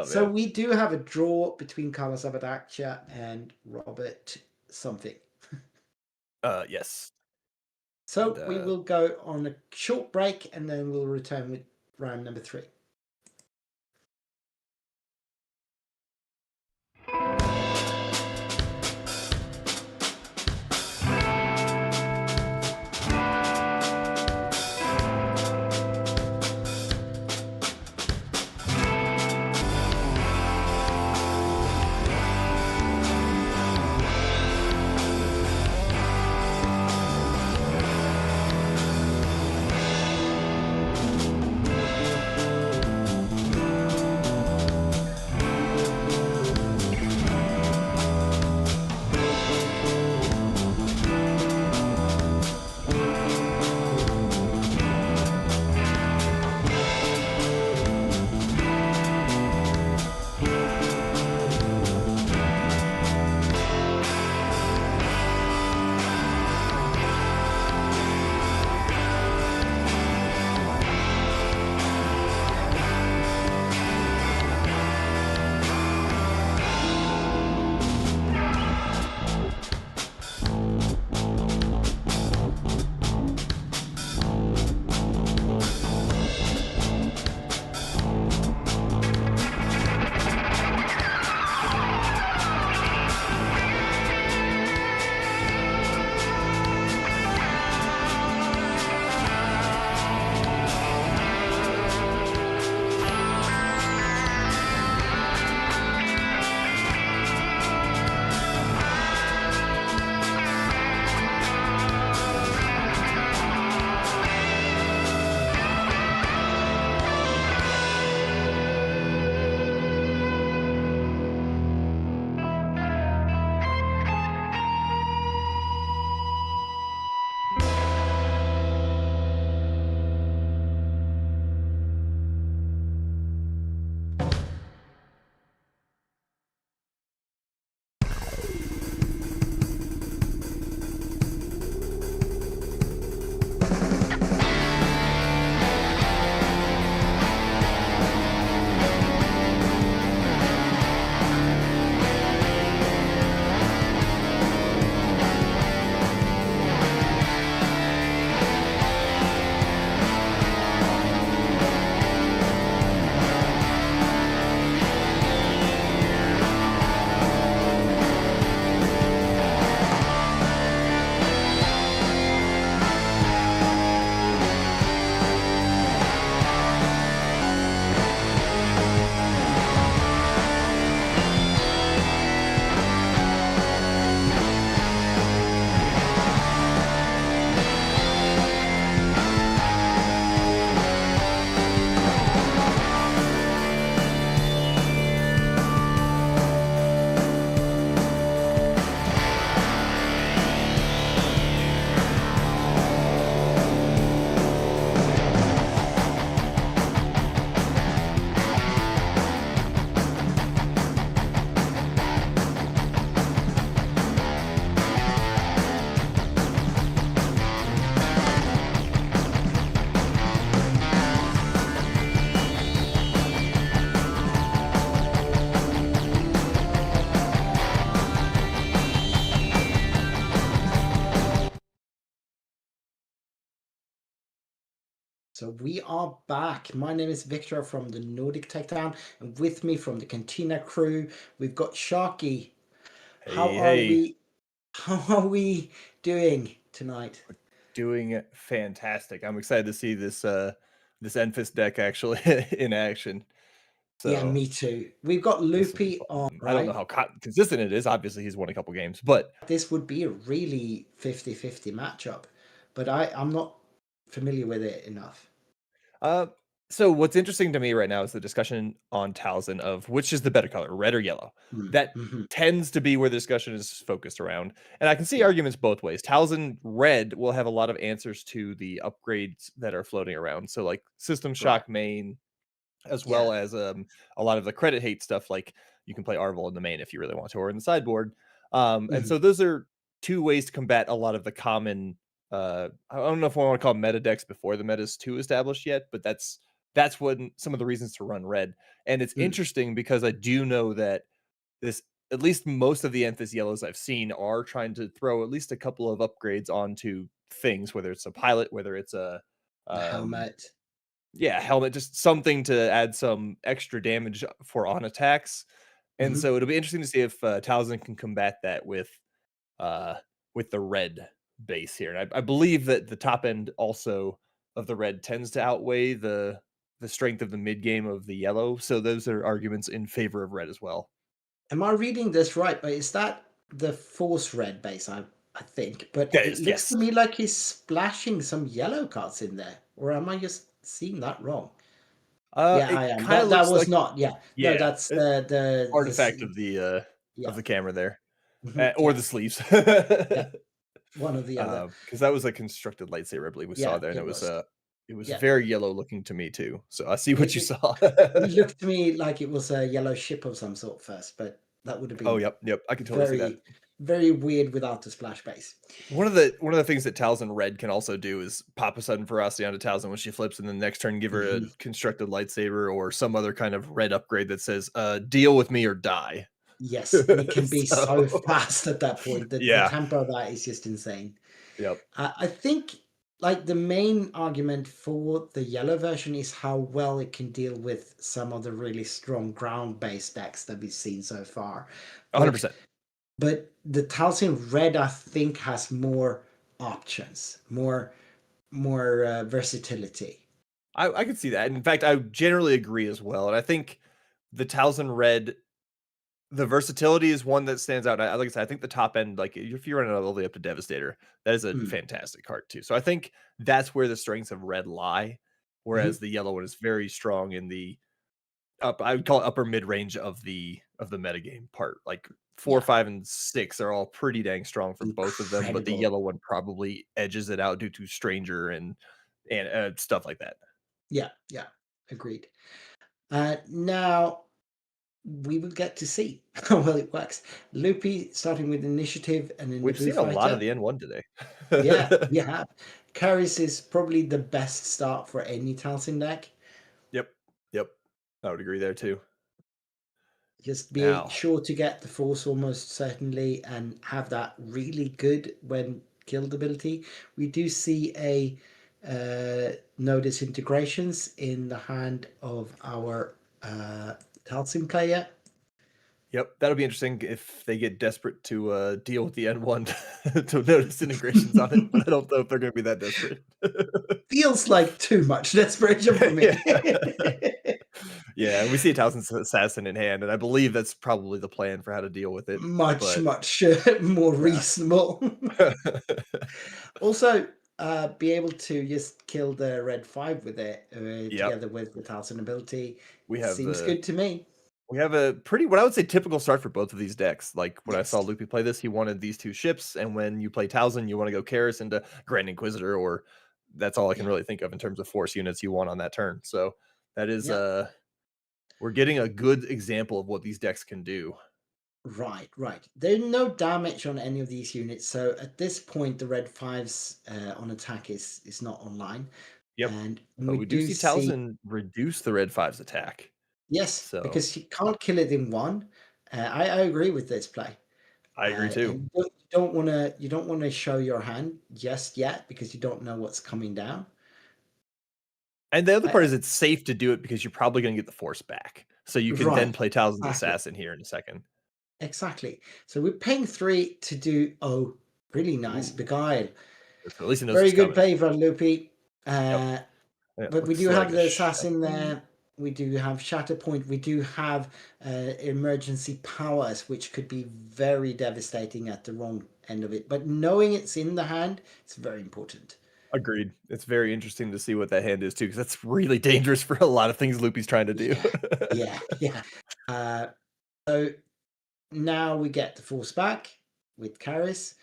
So we do have a draw between Carlos Abadacia and Robert something. Yes. So we will go on a short break and then we'll return with round number 3. So we are back. My name is Victor from the Nordic Takedown, and with me from the Cantina crew, we've got Sharky. How Hey, are hey, we? How are we doing tonight? doing fantastic. I'm excited to see this Enfys deck actually in action. Yeah, So me too. We've got this will be Loopy on, fun. I don't know right? how consistent it is. Obviously, he's won a couple games, but This would be a really 50-50 matchup, but I'm not familiar with it enough. uh, so what's interesting to me right now is the discussion on Talzin of which is the better color, red or yellow. That Mm-hmm. tends to be where the discussion is focused around, and I can see Yeah, arguments both ways. Talzin red will have a lot of answers to the upgrades that are floating around. So like System right. Shock main, as Yeah. well as a lot of the credit hate stuff. Like you can play Arvel in the main if you really want to, or in the sideboard. And Mhm. so those are two ways to combat a lot of the common. I don't know if I want to call them meta decks before the meta is too established yet, but that's when some of the reasons to run red. And it's Mm. interesting because I do know that this at least most of the Anthus yellows I've seen are trying to throw at least a couple of upgrades onto things, whether it's a pilot, whether it's a The um, helmet. yeah, helmet, just something to add some extra damage for on attacks. And Hmm. so it'll be interesting to see if Talzin can combat that uh with the red base here. And I believe that the top end also of the red tends to outweigh the strength of the mid game of the yellow. So those are arguments in favor of red as well. Am I reading this right? But is that the force red base? I think, but That it is, looks to yes. me like he's splashing some yellow cards in there, or am I just seeing that wrong? Yeah, I It am. kind of That looks was like, not. Yeah, no, yeah, that's the artifact of yeah. the camera there. Mhm, Or yeah, the sleeves. yeah, one or the other. Because that was a constructed lightsaber, I believe we saw Yeah, there, and it was. it was Yeah, very yellow looking to me too. So I see what it, you it saw. it looked to me like it was a yellow ship of some sort first, but that would have Oh, been yep, yep, I can totally see that. very, very weird without the splash base. One of the things that Talzin Red can also do is pop a sudden ferocity onto Talzin when she flips, and then the next turn give her a Mhm. constructed lightsaber or some other kind of red upgrade that says, "Deal with me or die." Yes, and it can be so So fast at that point. The yeah, tempo of that is just insane. yep, I think like the main argument for the yellow version is how well it can deal with some of the really strong ground-based decks that we've seen so far. But 100%. the Talcin Red, I think, has more options, more versatility. I could see that. In fact, I generally agree as well, and I think the Talzin Red, the versatility is one that stands out. Like I said, I think the top end, like if you run it all the way up to Devastator, that is a Mm. fantastic card too. So I think that's where the strengths of red lie, whereas Mhm. the yellow one is very strong in the up. I would call it upper mid range of the metagame part. Like four, Yeah, 5, and 6 are all pretty dang strong for both of them, but the incredible. yellow one probably edges it out due to Stranger and stuff like that. Yeah, yeah, agreed. Now we will get to see how well it works. Loopy starting with initiative and then the We've Boo seen a lot of Fighter. the N1 today. Yeah, we have. Karis is probably the best start for any Talcin deck. Yep. Yep. I would agree there too. Just be Now, sure to get the Force almost certainly and have that really good when killed ability. We do see a no disintegrations in the hand of our Talcin player. yep, that'll be interesting if they get desperate to deal with the N1 to notice integrations on it, but I don't know if they're going to be that desperate. Feels like too much desperation for Yeah. me. Yeah, and we see a Thousand Assassin in hand, and I believe that's probably the plan for how to deal with it. Much, But much more yeah. reasonable. Also, be able to just kill the red 5 with it Yep. together with the Talcin ability. We have Seems a good to me. we have a pretty what I would say typical start for both of these decks. Like when I Yes. saw Loopy play this, he wanted these two ships, and when you play Talzin, you want to go Karis into Grand Inquisitor, or that's all I can Yeah. really think of in terms of force units you want on that turn. So that is Yeah. we're getting a good example of what these decks can do. Right, right. There's no damage on any of these units, so at this point the red 5's on attack is not online. Yep. And But we we do do see see Talzin reduce the red five's attack. yes, So because you can't kill it in one. I agree with this play. I agree too. And you don't wanna show your hand just yet because you don't know what's coming down. And the other part is it's safe to do it because you're probably going to get the force back. So you can then Right, play Talzin's exactly. Assassin here in a second. Exactly. So we're paying 3 to do, oh, really nice, Ooh. Beguile. So at least he knows Very it's good coming. play from Loopy. Yeah, But we looks do have like a the assassin Shatterpoint. there. We do have Shatterpoint. We do have emergency powers, which could be very devastating at the wrong end of it. But knowing it's in the hand, it's very important. Agreed. It's very interesting to see what that hand is too, because that's really dangerous for a lot of things Loopy's trying to do. Yeah. So now we get the force back with Karis.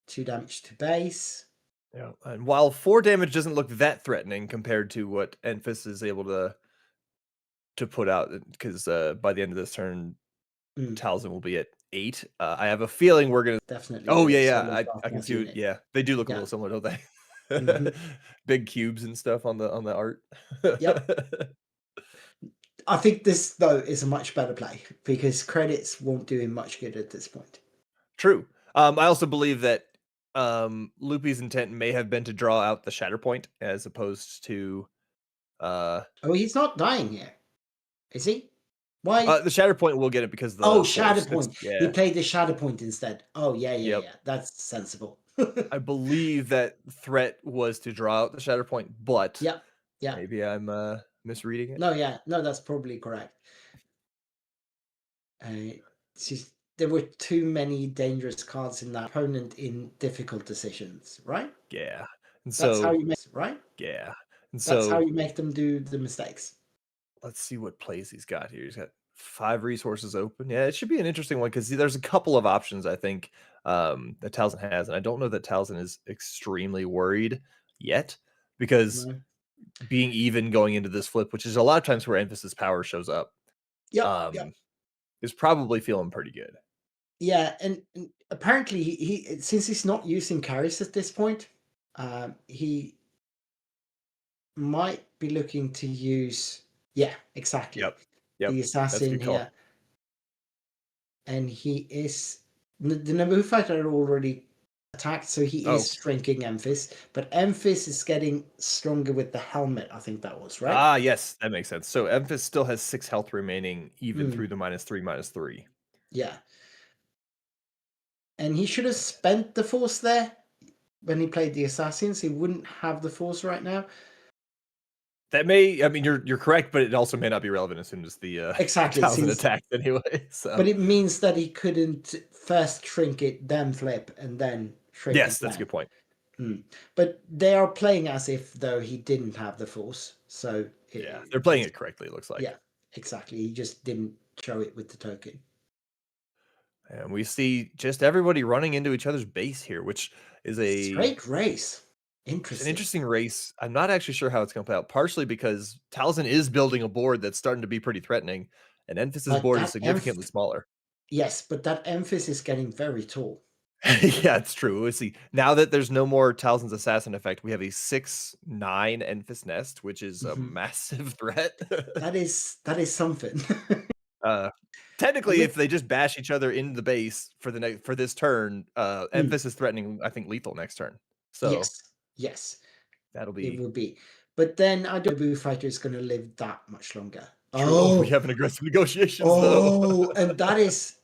2 damage to base. Yeah, and while 4 damage doesn't look that threatening compared to what Enfys is able to put out, because by the end of this turn, Talzin will be at 8. I have a feeling we're gonna. Definitely Oh the yeah, solo I can sophomore see. unit. Yeah, they do look a Yeah. little similar, don't they? Mhm. Big cubes and stuff on the art. Yep. I think this though is a much better play because credits won't do him much good at this point. True. I also believe that Loopy's intent may have been to draw out the Shatterpoint as opposed to Oh, he's not dying here, is he? Why? the Shatterpoint will get it because of Oh, the force. Shatterpoint. He Yeah. played the Shatterpoint instead. Oh, yeah. Yep. That's sensible. I believe that threat was to draw out the Shatterpoint, but Yeah. maybe I'm misreading it. No, that's probably correct. There were too many dangerous cards in that opponent in difficult decisions, right? Yeah. And That's how so you make, right? yeah. And That's how so you make them do the mistakes. let's see what plays he's got here. He's got 5 resources open. Yeah, it should be an interesting one because there's a couple of options I think that Talzin has, and I don't know that Talzin is extremely worried yet because No. being even going into this flip, which is a lot of times where emphasis power shows up, Yep. is probably feeling pretty good. Yeah, and apparently he since he's not using carries at this point, he might be looking to use, yeah, exactly, Yep. the That's a assassin good call. here, and he is the Naboo fighter are already attacked, so he is shrinking Emphys, but Emphys is getting stronger with the helmet. I think that was right. Ah, yes, that makes sense. So Emphys still has 6 health remaining, even through the -3/-3. Yeah, and he should have spent the force there when he played the assassins. He wouldn't have the force right now. That may, I mean, you're correct, but it also may not be relevant as soon as the Exactly, 1,000 attacks anyway. So, but it means that he couldn't first shrink it, then flip, and then shrink yes, it. that's a good point. But they are playing as if though he didn't have the force. So Yeah, they're playing it correctly. It looks like. Yeah, exactly. He just didn't show it with the token. And we see just everybody running into each other's base here, which is a Straight race. it's Interesting. an interesting race. I'm not actually sure how it's going to play out. Partially because Talzin is building a board that's starting to be pretty threatening, and Enfys's board is significantly smaller. Yes, but that Emphys is getting very tall. Yeah, it's true. Let's see. Now that there's no more Talzin's assassin effect, we have a 6/9 Enfys nest, which is a massive threat. That is something. Technically, if they just bash each other in the base for this turn, Enfys is threatening, I think, lethal next turn. So yes, that'll it be will be. But then I don't know if Boo Fighter is going to live that much longer. true. Oh, we have an aggressive negotiations though. though. And that is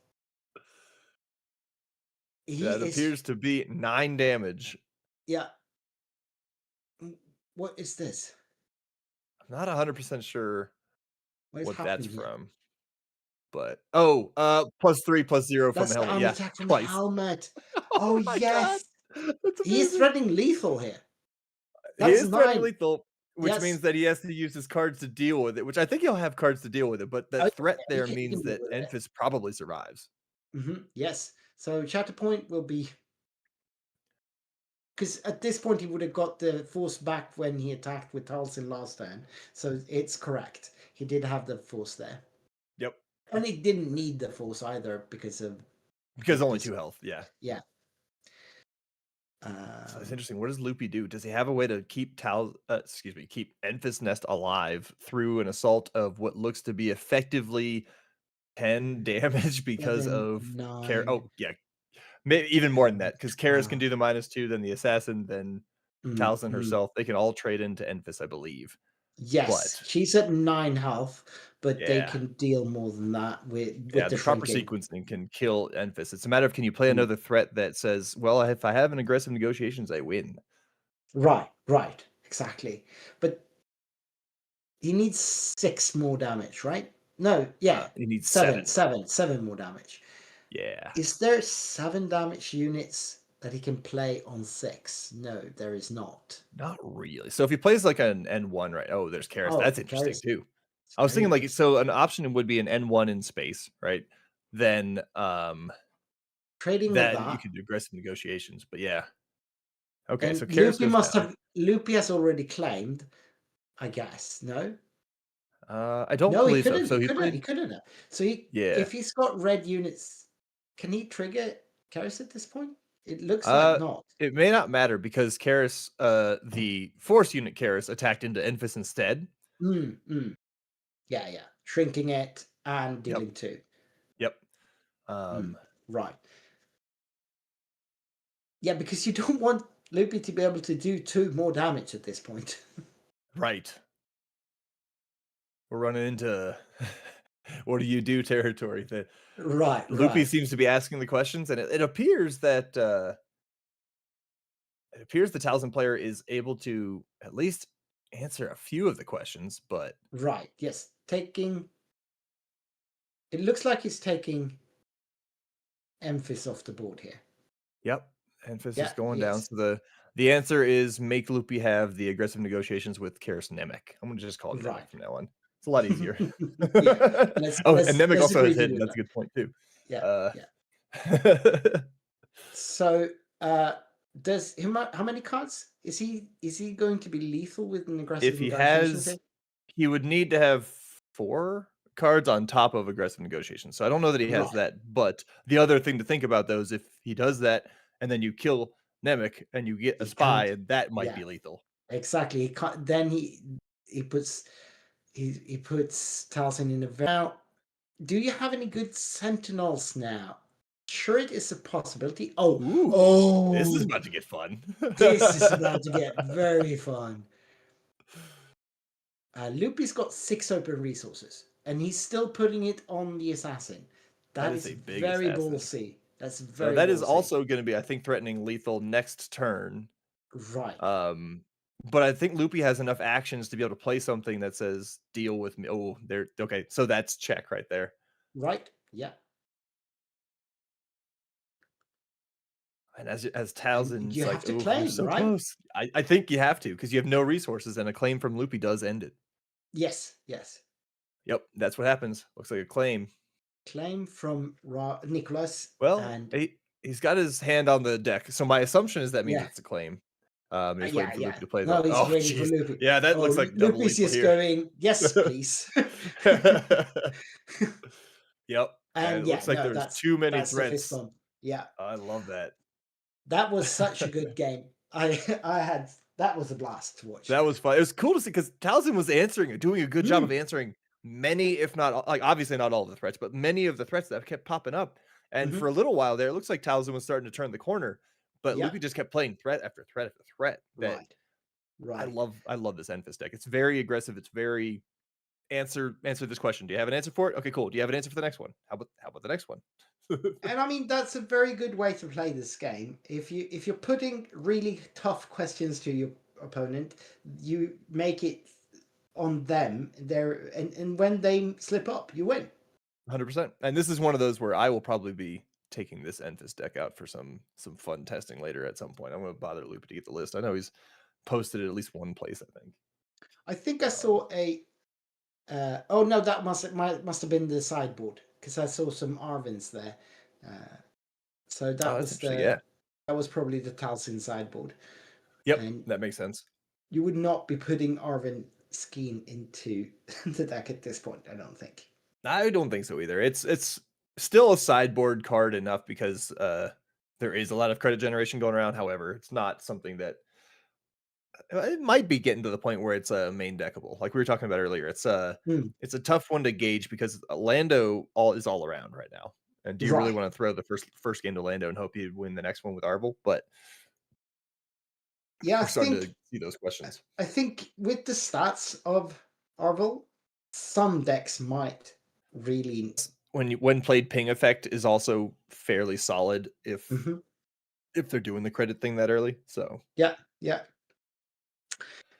That appears to be 9 damage. Yeah. What is this? I'm not 100% sure what that's here? from. But +3/+0 from That's the the helmet. arm Yeah, attack from twice. the helmet. Oh Oh my yes, god, that's he is amazing. threatening lethal here. He That's is threatening 9. lethal, which Yes. means that he has to use his cards to deal with it, which I think he'll have cards to deal with it, but Oh, that threat yeah, there he means can deal that with it. Enfys probably survives. Yes. So Shatterpoint will be, because at this point he would have got the force back when he attacked with Talzin last turn. So it's correct. He did have the force there. Yep. And he didn't need the force either because only 2 health, yeah. Yeah. So it's interesting. What does Loopy do? Does he have a way to keep keep Enfys Nest alive through an assault of what looks to be effectively 10 damage because 7, of 9. Oh, yeah. Maybe even more than that, because Karis can do the -2, then the assassin, then Talzin herself. They can all trade into Enfys, I believe. Yes, But she's at 9 health, but they yeah. can deal more than that with Yeah, the the proper shrinking. sequencing can kill Enfys. It's a matter of can you play Mm. another threat that says, "Well, if I have an aggressive negotiations, I win." Right, exactly. But he needs 6 more damage, right? No, yeah, He needs 7, 7. 7, 7 more damage. Yeah. Is there 7 damage units that he can play on 6? No, there is not. Not really. So if he plays like an N1, right? Oh, there's Karis. Oh, That's interesting Garrus, too. it's I was very thinking like good. so an option would be an N1 in space, right? Then Trading with then you that, could do aggressive negotiations. But yeah. Okay, so and Karis goes down. Loopy has already claimed, I guess. No? I don't No, he believe so. couldn't. So He he couldn't. played He couldn't have. So he, yeah. if he's got red units, can he trigger Karis at this point? It looks like Uh not. it may not matter because Karis, the force unit Karis attacked into Enfys instead. Mm. Yeah. Shrinking it and Yep. dealing 2. Yep. Right. Yeah, because you don't want Loopy to be able to do 2 more damage at this point. Right. We're running into what do you do territory that Loopy Right. seems to be asking the questions, and it appears that it appears the Talisman player is able to at least answer a few of the questions, but Right. Yes. It looks like he's taking Emphys off the board here. yep, Enfys is Yeah, going down. yes. So the answer is make Loopy have the aggressive negotiations with Karis Nemec. I'm gonna just call him Nemec Right. from now on. It's a lot easier. Yeah. Let's Oh, and let's Nemec let's also agree has to hidden. do That's a that. good point too. Yeah. Uh, Yeah. So, does him how many cards is he going to be lethal with an if aggressive he negotiations here? has, he would need to have 4 cards on top of aggressive negotiations. So I don't know that he has Right. that. But the other thing to think about though is if he does that and then you kill Nemec and you get a He can't. spy, that might Yeah. be lethal. Exactly. He can't. Then he puts he puts Taliesin in a now. Do you have any good sentinels now? Sure, it is a possibility. Ooh, this is Oh, about to get fun. this is about to get very fun. Loopy's got 6 open resources, and he's still putting it on the assassin. That That is is a big very assassin. ballsy. That's So very that is ballsy. also going to be, I think, threatening lethal next turn. Right. But I think Loopy has enough actions to be able to play something that says deal with me. Oh, there. Okay, so that's check right there. Right. Yeah. And as And Talzin's you like, have to oh, we're claim, so right? close. I think you have to because you have no resources, and a claim from Loopy does end it. Yes. Yep, that's what happens. Looks like a claim. Claim from Nicholas Well, and he's got his hand on the deck, so my assumption is that means yeah. it's a claim. You're just waiting for Yeah. Loopy to play No, the. he's Oh, waiting for jeez. Loopy. Yeah, that Oh, looks like double Loopy's lethal just here. going, yes, please. Yep, and And it yeah, looks like no, there's too many that's the fist threats. bump. Yeah, I love that. that was such a good game. I had that was a blast to watch. That was fun. It was cool to see because Towson was doing a good job of Mm, answering many, if not like obviously not all of the threats, but many of the threats that kept popping up. And for hmm a little while there, it looks like Towson was starting to turn the corner, but Yeah, Loopy just kept playing threat after threat after threat. That right, right. I love this Enfys deck. It's very aggressive. It's very answer this question. Do you have an answer for it? Okay, cool. Do you have an answer for the next one? How about the next one? And I mean that's a very good way to play this game. If you're putting really tough questions to your opponent, you make it on them there, and when they slip up, you win. 100%. And this is one of those where I will probably be taking this Enfys deck out for some fun testing later at some point. I'm going to bother Loop to get the list. I know he's posted it at least one place, I think. I think I saw a. Oh no, that must have been the sideboard because I saw some Arvins there. Uh, so Oh, that that's was interesting. Yeah. that was probably the Talsin sideboard, Yep. and That makes sense. you would not be putting Arvin Skeen into the deck at this point. I don't think. I don't think so either. It's still a sideboard card enough because there is a lot of credit generation going around. However, it's not something that it might be getting to the point where it's a main deckable. Like we were talking about earlier. Hmm, It's a tough one to gauge because Lando is all around right now. And do you really Right. want to throw the first game to Lando and hope he'd win the next one with Arvel? But Yeah, We're starting to see those questions. I think with the stats of Arvel, some decks might really. When played, ping effect is also fairly solid if Mhm. they're doing the credit thing that early. So Yeah, yeah.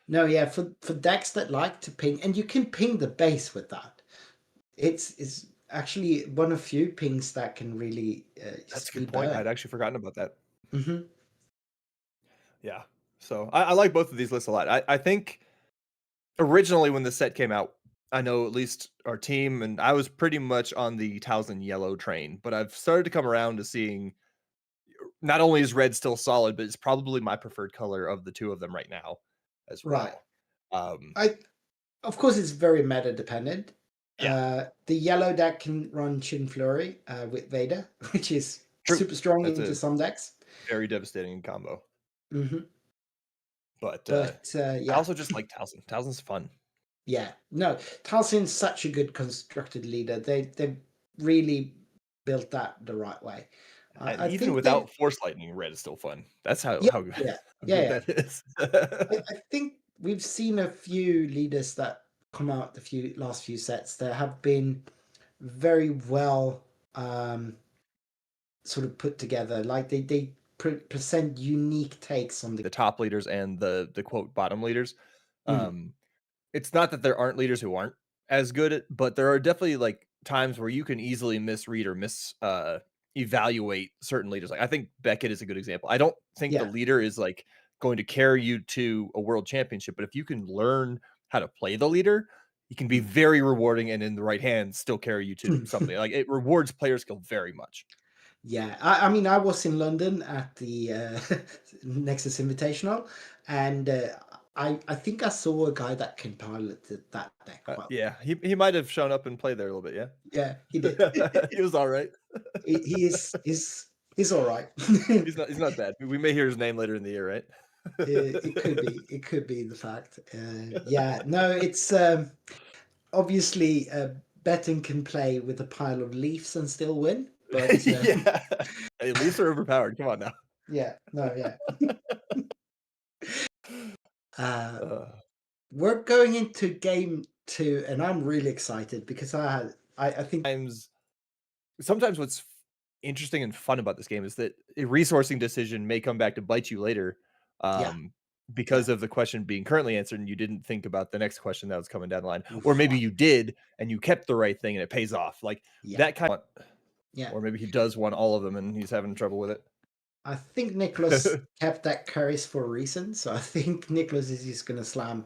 No, yeah, for decks that like to ping, and you can ping the base with that. It's actually one of few pings that can really that's a good speed point. burn. I'd actually forgotten about that. Hmm. Yeah. So I like both of these lists a lot. I think originally when the set came out, I know at least our team and I was pretty much on the Towson yellow train, but I've started to come around to seeing not only is red still solid, but it's probably my preferred color of the two of them right now as Right. well. Um, Of course, it's very meta dependent. yeah, The yellow deck can run Chin Flurry with Vader, which is true. super strong That's into a some decks. very devastating combo. Hmm. But But I yeah, also just like Towson. Towson's fun. yeah. No, Talsin's such a good constructed leader. They really built that the right way. And I even think they. without Force Lightning, red is still fun. That's how Yeah, how, yeah, how yeah, good yeah. that is. I think we've seen a few leaders that come out the last few sets that have been very well sort of put together. Like they present unique takes on the. The top leaders and the quote bottom leaders. Mm, Um, it's not that there aren't leaders who aren't as good at, but there are definitely like times where you can easily misread or evaluate certain leaders. Like I think Beckett is a good example. I don't think the yeah. leader is like going to carry you to a world championship, but if you can learn how to play the leader, he can be Mm. very rewarding and in the right hands still carry you to something. Like it rewards player skill very much. Yeah, I mean, I was in London at the Nexus Invitational, and I think I saw a guy that can pilot that deck quite well. Yeah, he might have shown up and played there a little bit. Yeah, Yeah, he did. he was all right. He is he's all right. He's not bad. We may hear his name later in the year, right? It could be the fact. Yeah, no, it's obviously Betting can play with a pile of leaves and still win, but Yeah. Hey, Leafs are overpowered. Come on now. yeah, no, yeah. Uh, Uh, we're going into game two, and I'm really excited because I think sometimes what's interesting and fun about this game is that a resourcing decision may come back to bite you later, yeah, yeah, because of the question being currently answered and you didn't think about the next question that was coming down the line, or oof, maybe right, you did and you kept the right thing and it pays off. Like yeah, that kind of, yeah. or maybe he does want all of them and he's having trouble with it. I think Nicholas kept that curries for a reason, so I think Nicholas is just going to slam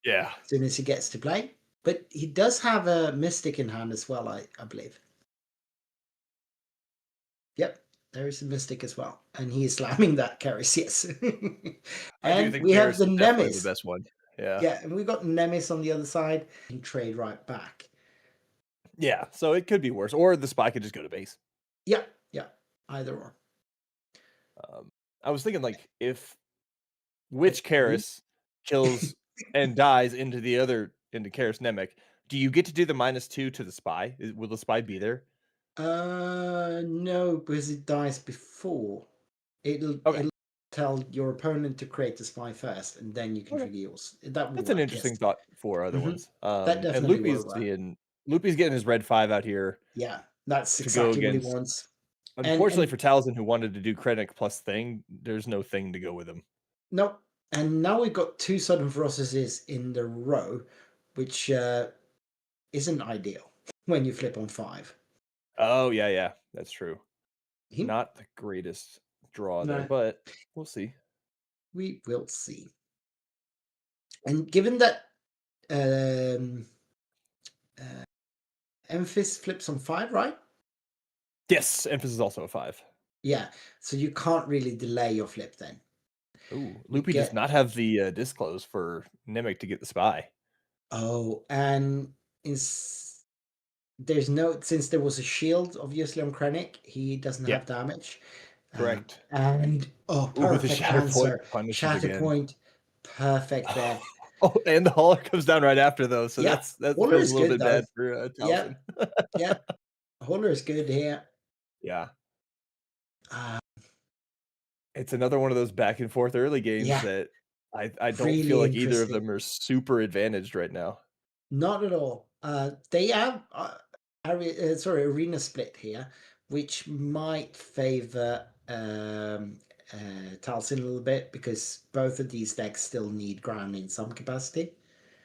Yeah. as soon as he gets to play. But he does have a Mystic in hand as well, I believe. Yep, there is a Mystic as well. And he is slamming that Karis, yes. I do And think we have Karis the is definitely the Nemesis. best one. Yeah. Yeah, and we got Nemesis on the other side. He can trade right back. Yeah. So it could be worse. Or the spy could just go to base. Yeah, yeah, either or. I was thinking like if which Mhm. Karis kills and dies into Karis Nemec, do you get to do the -2 to the spy? Will the spy be there? No, because it dies before. Okay. It'll tell your opponent to create the spy first, and then you can Okay. trigger yours. That will That's an work, yes. interesting thought for other Hmm. ones. That And definitely will work. Loopy's getting his red 5 out here Yeah, that's to go exactly what he against. wants. Unfortunately And for Taliesin, who wanted to do Krennic plus thing, there's no thing to go with him. no, and now we've got two sudden ferocities in the row, which isn't ideal when you flip on 5. Oh yeah, that's true. He, Not the greatest draw there, no, but we'll see. we will see. And given that um, uh, Emphis flips on 5, right? Yes, emphasis is also a 5. Yeah, so you can't really delay your flip then. Ooh, You Loopy does get not have the disclose for Nemec to get the spy. and there's no, since there was a shield obviously on Krennic, he doesn't Yeah, have damage. correct. And Ooh, the perfect Shatterpoint answer. punishes again. Shatterpoint, perfect there. Oh, and the hauler comes down right after those, so Yeah, that Holler feels is a little good bit though. bad for Yeah, Taliesin. yeah, Holler is good here. Yeah. Uh, It's another one of those back and forth early games Yeah, that I don't feel really like either of interesting. them are super advantaged right now. Not at all. They have arena split here, which might favor Talsin a little bit because both of these decks still need ground in some capacity.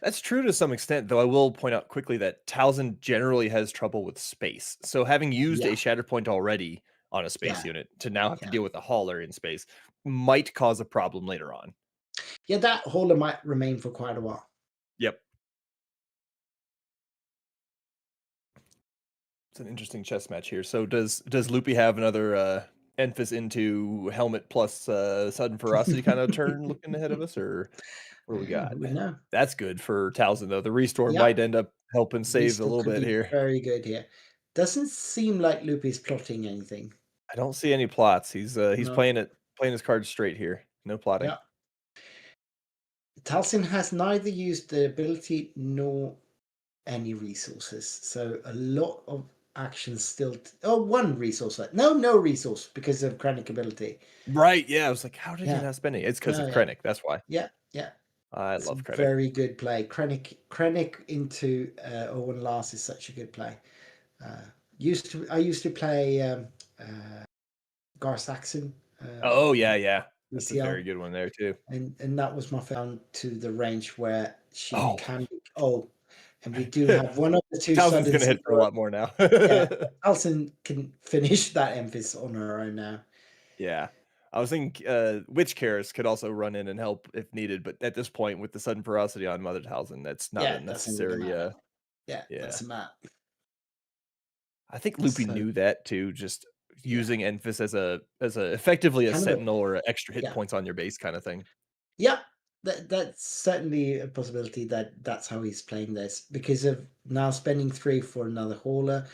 That's true to some extent, though I will point out quickly that Talzin generally has trouble with space. So having used Yeah, a Shatterpoint already on a space yeah, unit to now have to yeah. deal with a hauler in space might cause a problem later on. Yeah, that hauler might remain for quite a while. Yep. It's an interesting chess match here. So does Loopy have another emphasis into helmet plus sudden ferocity kind of turn looking ahead of us, or what do we got? Who would know? That's good for Talzin though. The restore Yeah, might end up helping save a Restore little could bit be here. very good here. Doesn't seem like Loopy's plotting anything. I don't see any plots. He's No. playing his cards straight here. No plotting. Yeah. Talsin has neither used the ability nor any resources. So a lot of actions still. One resource left. No resource because of Krennic ability. Right, yeah, I was like, "How did he Yeah. not spend it?" It's because No, of yeah. Krennic, that's why. Yeah. I It's a love Krennic. very good play. Krennic into Owen Lars is such a good play. I used to play Gar Saxon. Oh, yeah. That's a very ECL. good one there too. And that was my found to the range where she Oh. can be. And we do have one of the two Talzin's suddens gonna in hit for a row. lot more now. Yeah, Alison can finish that emphasis on her own now. Yeah. I was thinking, Witch Caris could also run in and help if needed, but at this point, with the sudden ferocity on Mother Talzin, that's not Yeah, a it doesn't really necessary, matter. Yeah, yeah. doesn't matter. I think Loopy So knew that too, just yeah, using Enfys as a effectively a kind of a sentinel or extra hit yeah, points on your base kinda thing. yeah. That's certainly a possibility that that's how he's playing this because of now spending 3 for another hauler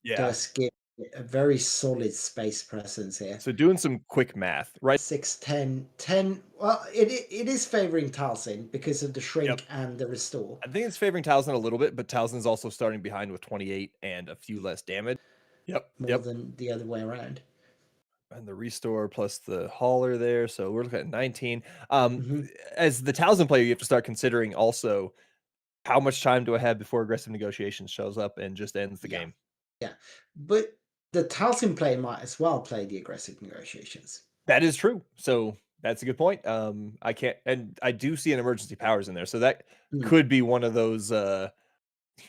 Yeah. does give a very solid space presence here. So doing some quick math, right? 6, 10, 10. Well, it is favoring Talsin because of the Yep. shrink and the restore I think it's favoring Talzin a little bit, but Talzin's also starting behind with 28 and a few less damage. more Yep. than the other way around. And the restore plus the hauler there, so we're looking at 19. Um, Hmm. as the Talzin player, you have to start considering also how much time do I have before aggressive negotiations shows up and just ends the Yeah, game. yeah. But the Talsin player might as well play the aggressive negotiations. That is true. So that's a good point. I can't, and I do see an emergency powers in there, so that Hmm. could be one of those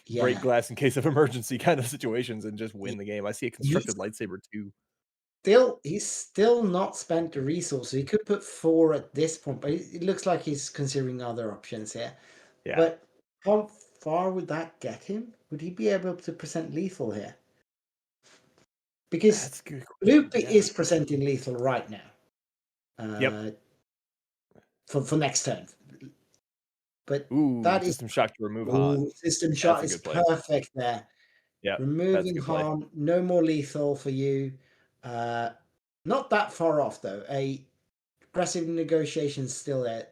break Yeah. glass in case of emergency kind of situations and just He- win the game. I see a He's constructed lightsaber too. he's still not spent the resource. So he could put 4 at this point, but it looks like he's considering other options here. Yeah, But how far would that get him? Would he be able to present lethal here? Because that's a good question. Loopy Yeah. is presenting lethal right now. Yep. For next turn. But Ooh, that is system shock to remove Han. system That's shot a is good play. perfect there. Yep, that's a Removing good play. harm, no more lethal for you. Uh, Not that far off though. A aggressive negotiation still there.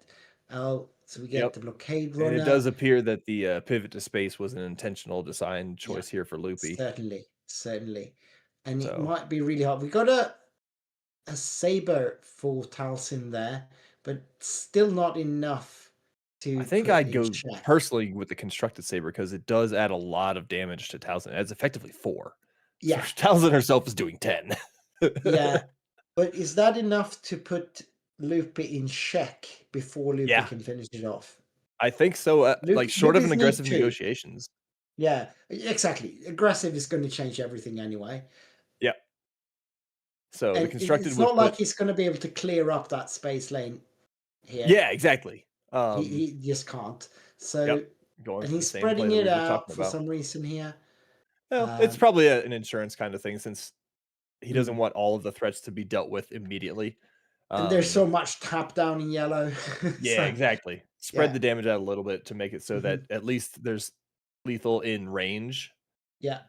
Oh, so we get Yep. the blockade And it runner. does appear that the pivot to space was an intentional design Yeah, choice here for Loopy. certainly. And it So might be really hard. We got a saber for Talsin there, but still not enough I to think put I'd in go check. personally with the constructed saber because it does add a lot of damage to Talzin. It's effectively 4. So Yeah, Talzin herself is doing 10. yeah. But is that enough to put Loopy in check before Loopy Yeah, can finish it off? I think so. Like short of an Loopy's need aggressive 2. negotiations. Yeah, exactly. Aggressive is going to change everything anyway. Yep. So the And constructed it's would not like put. he's going to be able to clear up that space lane here. Yeah, exactly. He just can't. Yep. So, Going and for the he's same play spreading that we it were just out talking for about. some reason here. Well, it's Um, probably an insurance kind of thing since he doesn't mm. want all of the threats to be dealt with immediately. And there's Um, so much tap down in yellow. yeah, So, exactly. Spread yeah. the damage out a little bit to make it so that Mhm. at least there's lethal in range, Yeah.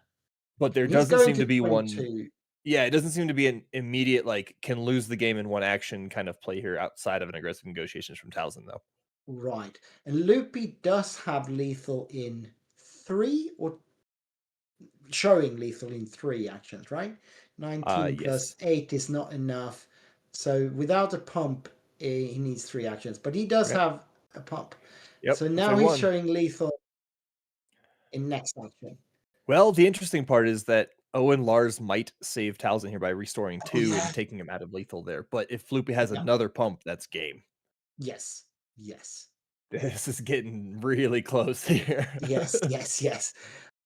but there And he's doesn't going seem to to be one. 22. Yeah, it doesn't seem to be an immediate like can lose the game in one action kind of play here outside of an aggressive negotiations from Talzin though. Right. And Loopy does have lethal in 3 or showing lethal in 3 actions, right? 19 Yes. plus 8 is not enough. So without a pump, he needs 3 actions, but he does have a pump. Yep. So now he's showing lethal in next action. Well, the interesting part is that Owen Lars might save Talzin here by restoring 2 yeah. and taking him out of lethal there. But if Floopy has another pump, that's game. Yes. Yes. This is getting really close here. Yes.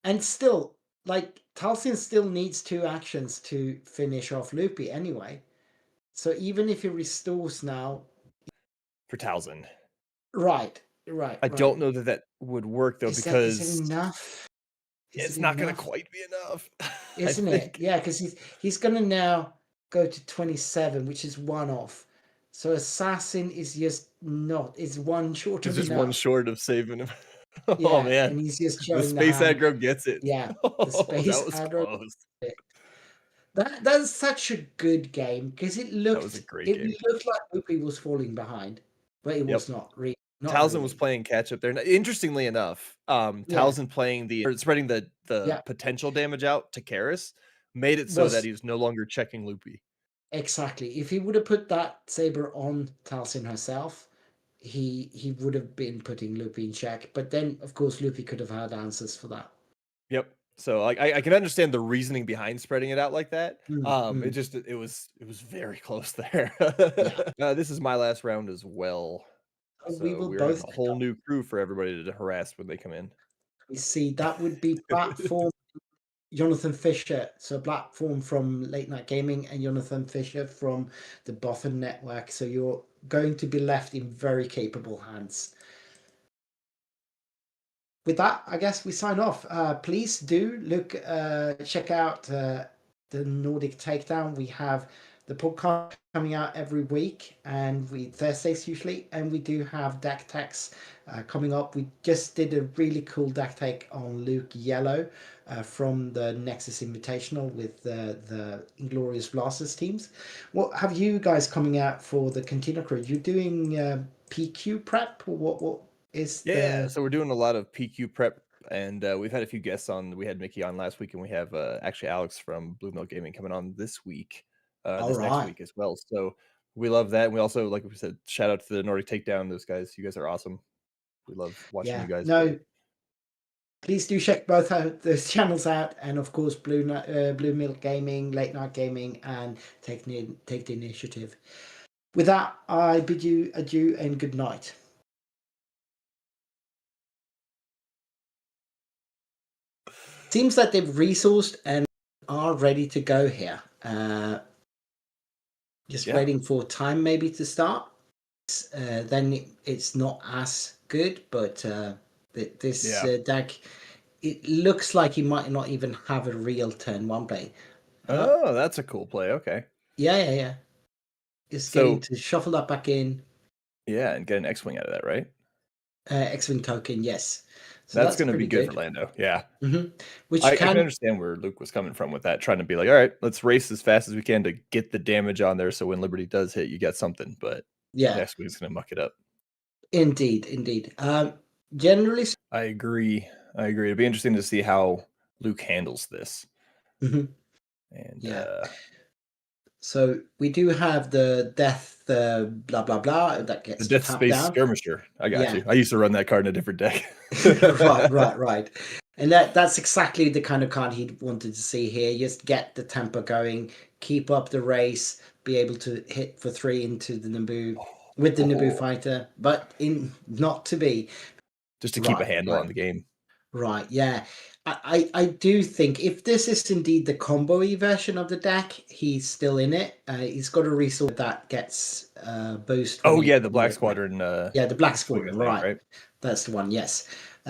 And still, like, Talzin still needs 2 actions to finish off Loopy anyway. So even if he restores now... For Talzin. Right. I don't know that would work, though, because... Is it enough? It's not going to quite be enough. Isn't it? Yeah, because he's going to now go to 27, which is 1 off. So Assassin is just not... It's 1 short of enough. Just 1 short of saving him. Yeah, oh, man. And he's just showing the space aggro gets it. Yeah, the space that was aggro. close. That's such a good game, because it looked... That was a great game. It looked like Loopy was falling behind, but it was not really. Talzin was playing catch up there. Interestingly enough, Talzin playing spreading the potential damage out to Karis made it so that he's no longer checking Loopy. Exactly. If he would have put that saber on Talzin herself, he would have been putting Loopy in check. But then, of course, Loopy could have had answers for that. Yep. So I can understand the reasoning behind spreading it out like that. It was very close there. This is my last round as well. So we will we're both a whole new crew for everybody to harass when they come in. You see, that would be platform Jonathan Fisher. So platform from Late Night Gaming and Jonathan Fisher from the Boffin Network. So you're going to be left in very capable hands. With that, I guess we sign off. Please do check out the Nordic Takedown. We have the podcast coming out every week, and Thursdays usually, and we do have deck techs coming up. We just did a really cool deck tech on Luke Yellow from the Nexus Invitational with the Inglorious Blasters teams. What have you guys coming out for the Cantina crew? You doing PQ prep? Or what is? So we're doing a lot of PQ prep. And we've had a few guests on. We had Mickey on last week, and we have actually Alex from Blue Milk Gaming coming on this week. Next week as well. So we love that. And we also, like we said, shout out to the Nordic Takedown. Those guys, you guys are awesome. We love watching you guys. No, please do check both those channels out, and of course Blue Milk Gaming, Late Night Gaming, and Take the Initiative. With that, I bid you adieu and good night. Seems like they've resourced and are ready to go here. Just waiting for time maybe to start. Then it's not as good, but this deck, it looks like he might not even have a real turn 1 play. Oh, that's a cool play. Okay. Yeah. Just getting to shuffle that back in. Yeah, and get an X-Wing out of that, right? X-Wing token, yes. So that's going to be good for Lando. Yeah. Mm-hmm. I can understand where Luke was coming from with that, trying to be like, all right, let's race as fast as we can to get the damage on there. So when Liberty does hit, you get something. But X-Wing's going to muck it up. Indeed. Generally, I agree. It'd be interesting to see how Luke handles this. Mm-hmm. And so we do have the death, blah blah blah that gets the Death Space down. Skirmisher. I got you. I used to run that card in a different deck. right. And that's exactly the kind of card he wanted to see here. Just get the tempo going, keep up the race, be able to hit for 3 into the Naboo with the Naboo fighter, but not to be. Just to keep a handle on the game. Right, yeah. I do think if this is indeed the combo-y version of the deck, he's still in it. He's got a resource that gets boost. The Black Squadron. The Black Squadron, right. That's the one, yes.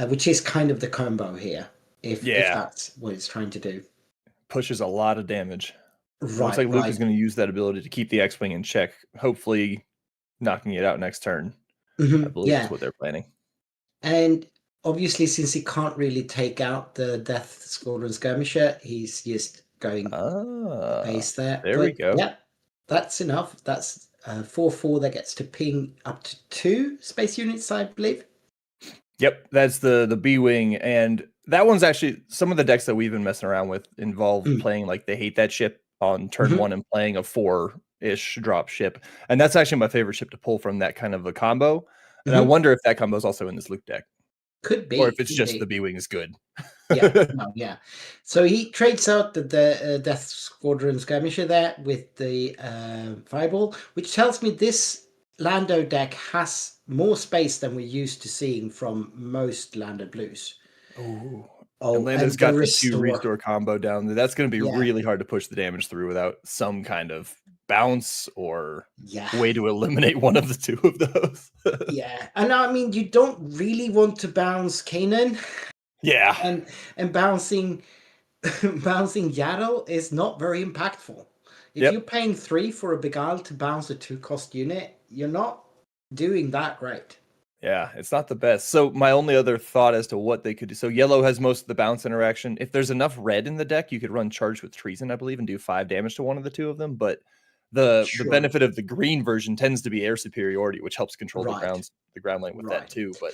Which is kind of the combo here, if that's what it's trying to do. Pushes a lot of damage. Right, looks like Luke is going to use that ability to keep the X-Wing in check, hopefully knocking it out next turn. Mm-hmm. I believe that's what they're planning. And obviously, since he can't really take out the Death Squadron Skirmisher, he's just going base there. There we go. Yeah, that's enough. That's 4/4 that gets to ping up to 2 space units, I believe. Yep, that's the B-Wing. And that one's actually, some of the decks that we've been messing around with involve playing like they hate that ship on turn 1 and playing a 4 ish drop ship, and that's actually my favorite ship to pull from that kind of a combo. And I Mhm. wonder if that combo is also in this Luke deck, Could be. or if it's could just be. the B-wing is good. Yeah, no, yeah. So he trades out the Death Squadron skirmisher there with the Fireball, which tells me this Lando deck has more space than we're used to seeing from most Lando Blues. Oh, Oh, Atlanta's and the got the 2 Restore. restore combo down there. That's going to be Yeah, really hard to push the damage through without some kind of bounce or yeah, way to eliminate one of the 2 of those. yeah. And I mean, you don't really want to bounce Kanan, Yeah. and bouncing bouncing Yaddle is not very impactful. If Yep. you're paying 3 for a Beguile to bounce a 2-cost unit, you're not doing that great. Yeah, it's not the best. So my only other thought as to what they could do. So yellow has most of the bounce interaction. If there's enough red in the deck, you could run Charged with Treason, I believe, and do 5 damage to one of the 2 of them. But the Sure. benefit of the green version tends to be air superiority, which helps control Right. the ground lane with that Right. too. But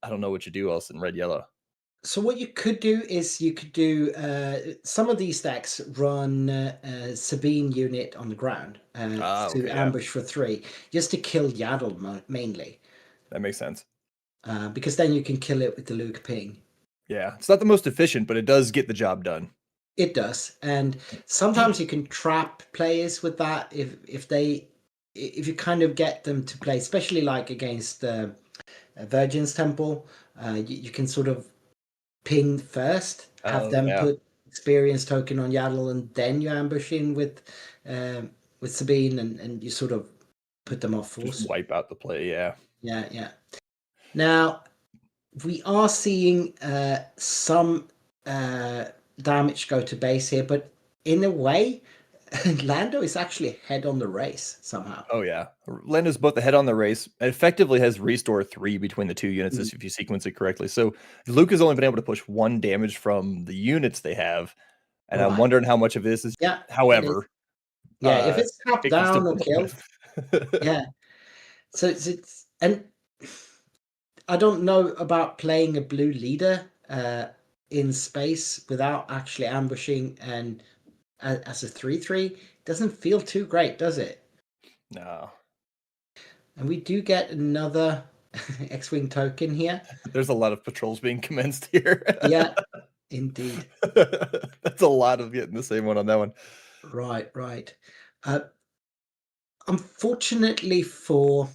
I don't know what you do else in red yellow. So what you could do is you could do some of these decks run Sabine unit on the ground to Okay, yeah. ambush for 3, just to kill Yaddle mainly, That makes sense. because then you can kill it with the Luke ping. Yeah, it's not the most efficient, but it does get the job done. It does, and sometimes you can trap players with that if you kind of get them to play, especially like against Virgin's Temple. You can sort of ping first, have them Yeah. put experience token on Yaddle, and then you ambush in with Sabine, and you sort of put them off force. Just wipe out the play, yeah. Yeah. Now we are seeing some damage go to base here, but in a way, Lando is actually ahead on the race somehow. Oh yeah, Lando's both ahead on the race. It effectively has restore 3 between the 2 units if you sequence it correctly. So Luke has only been able to push 1 damage from the units they have, and I'm Right. wondering how much of this is. Yeah. However, Yeah, if it's tapped it can still down or pull killed, with. yeah. So it's and I don't know about playing a blue leader in space without actually ambushing and as a 3/3. Doesn't feel too great, does it? No. And we do get another X-Wing token here. There's a lot of patrols being commenced here. Yeah, indeed. That's a lot of getting the same one on that one. Right. Unfortunately for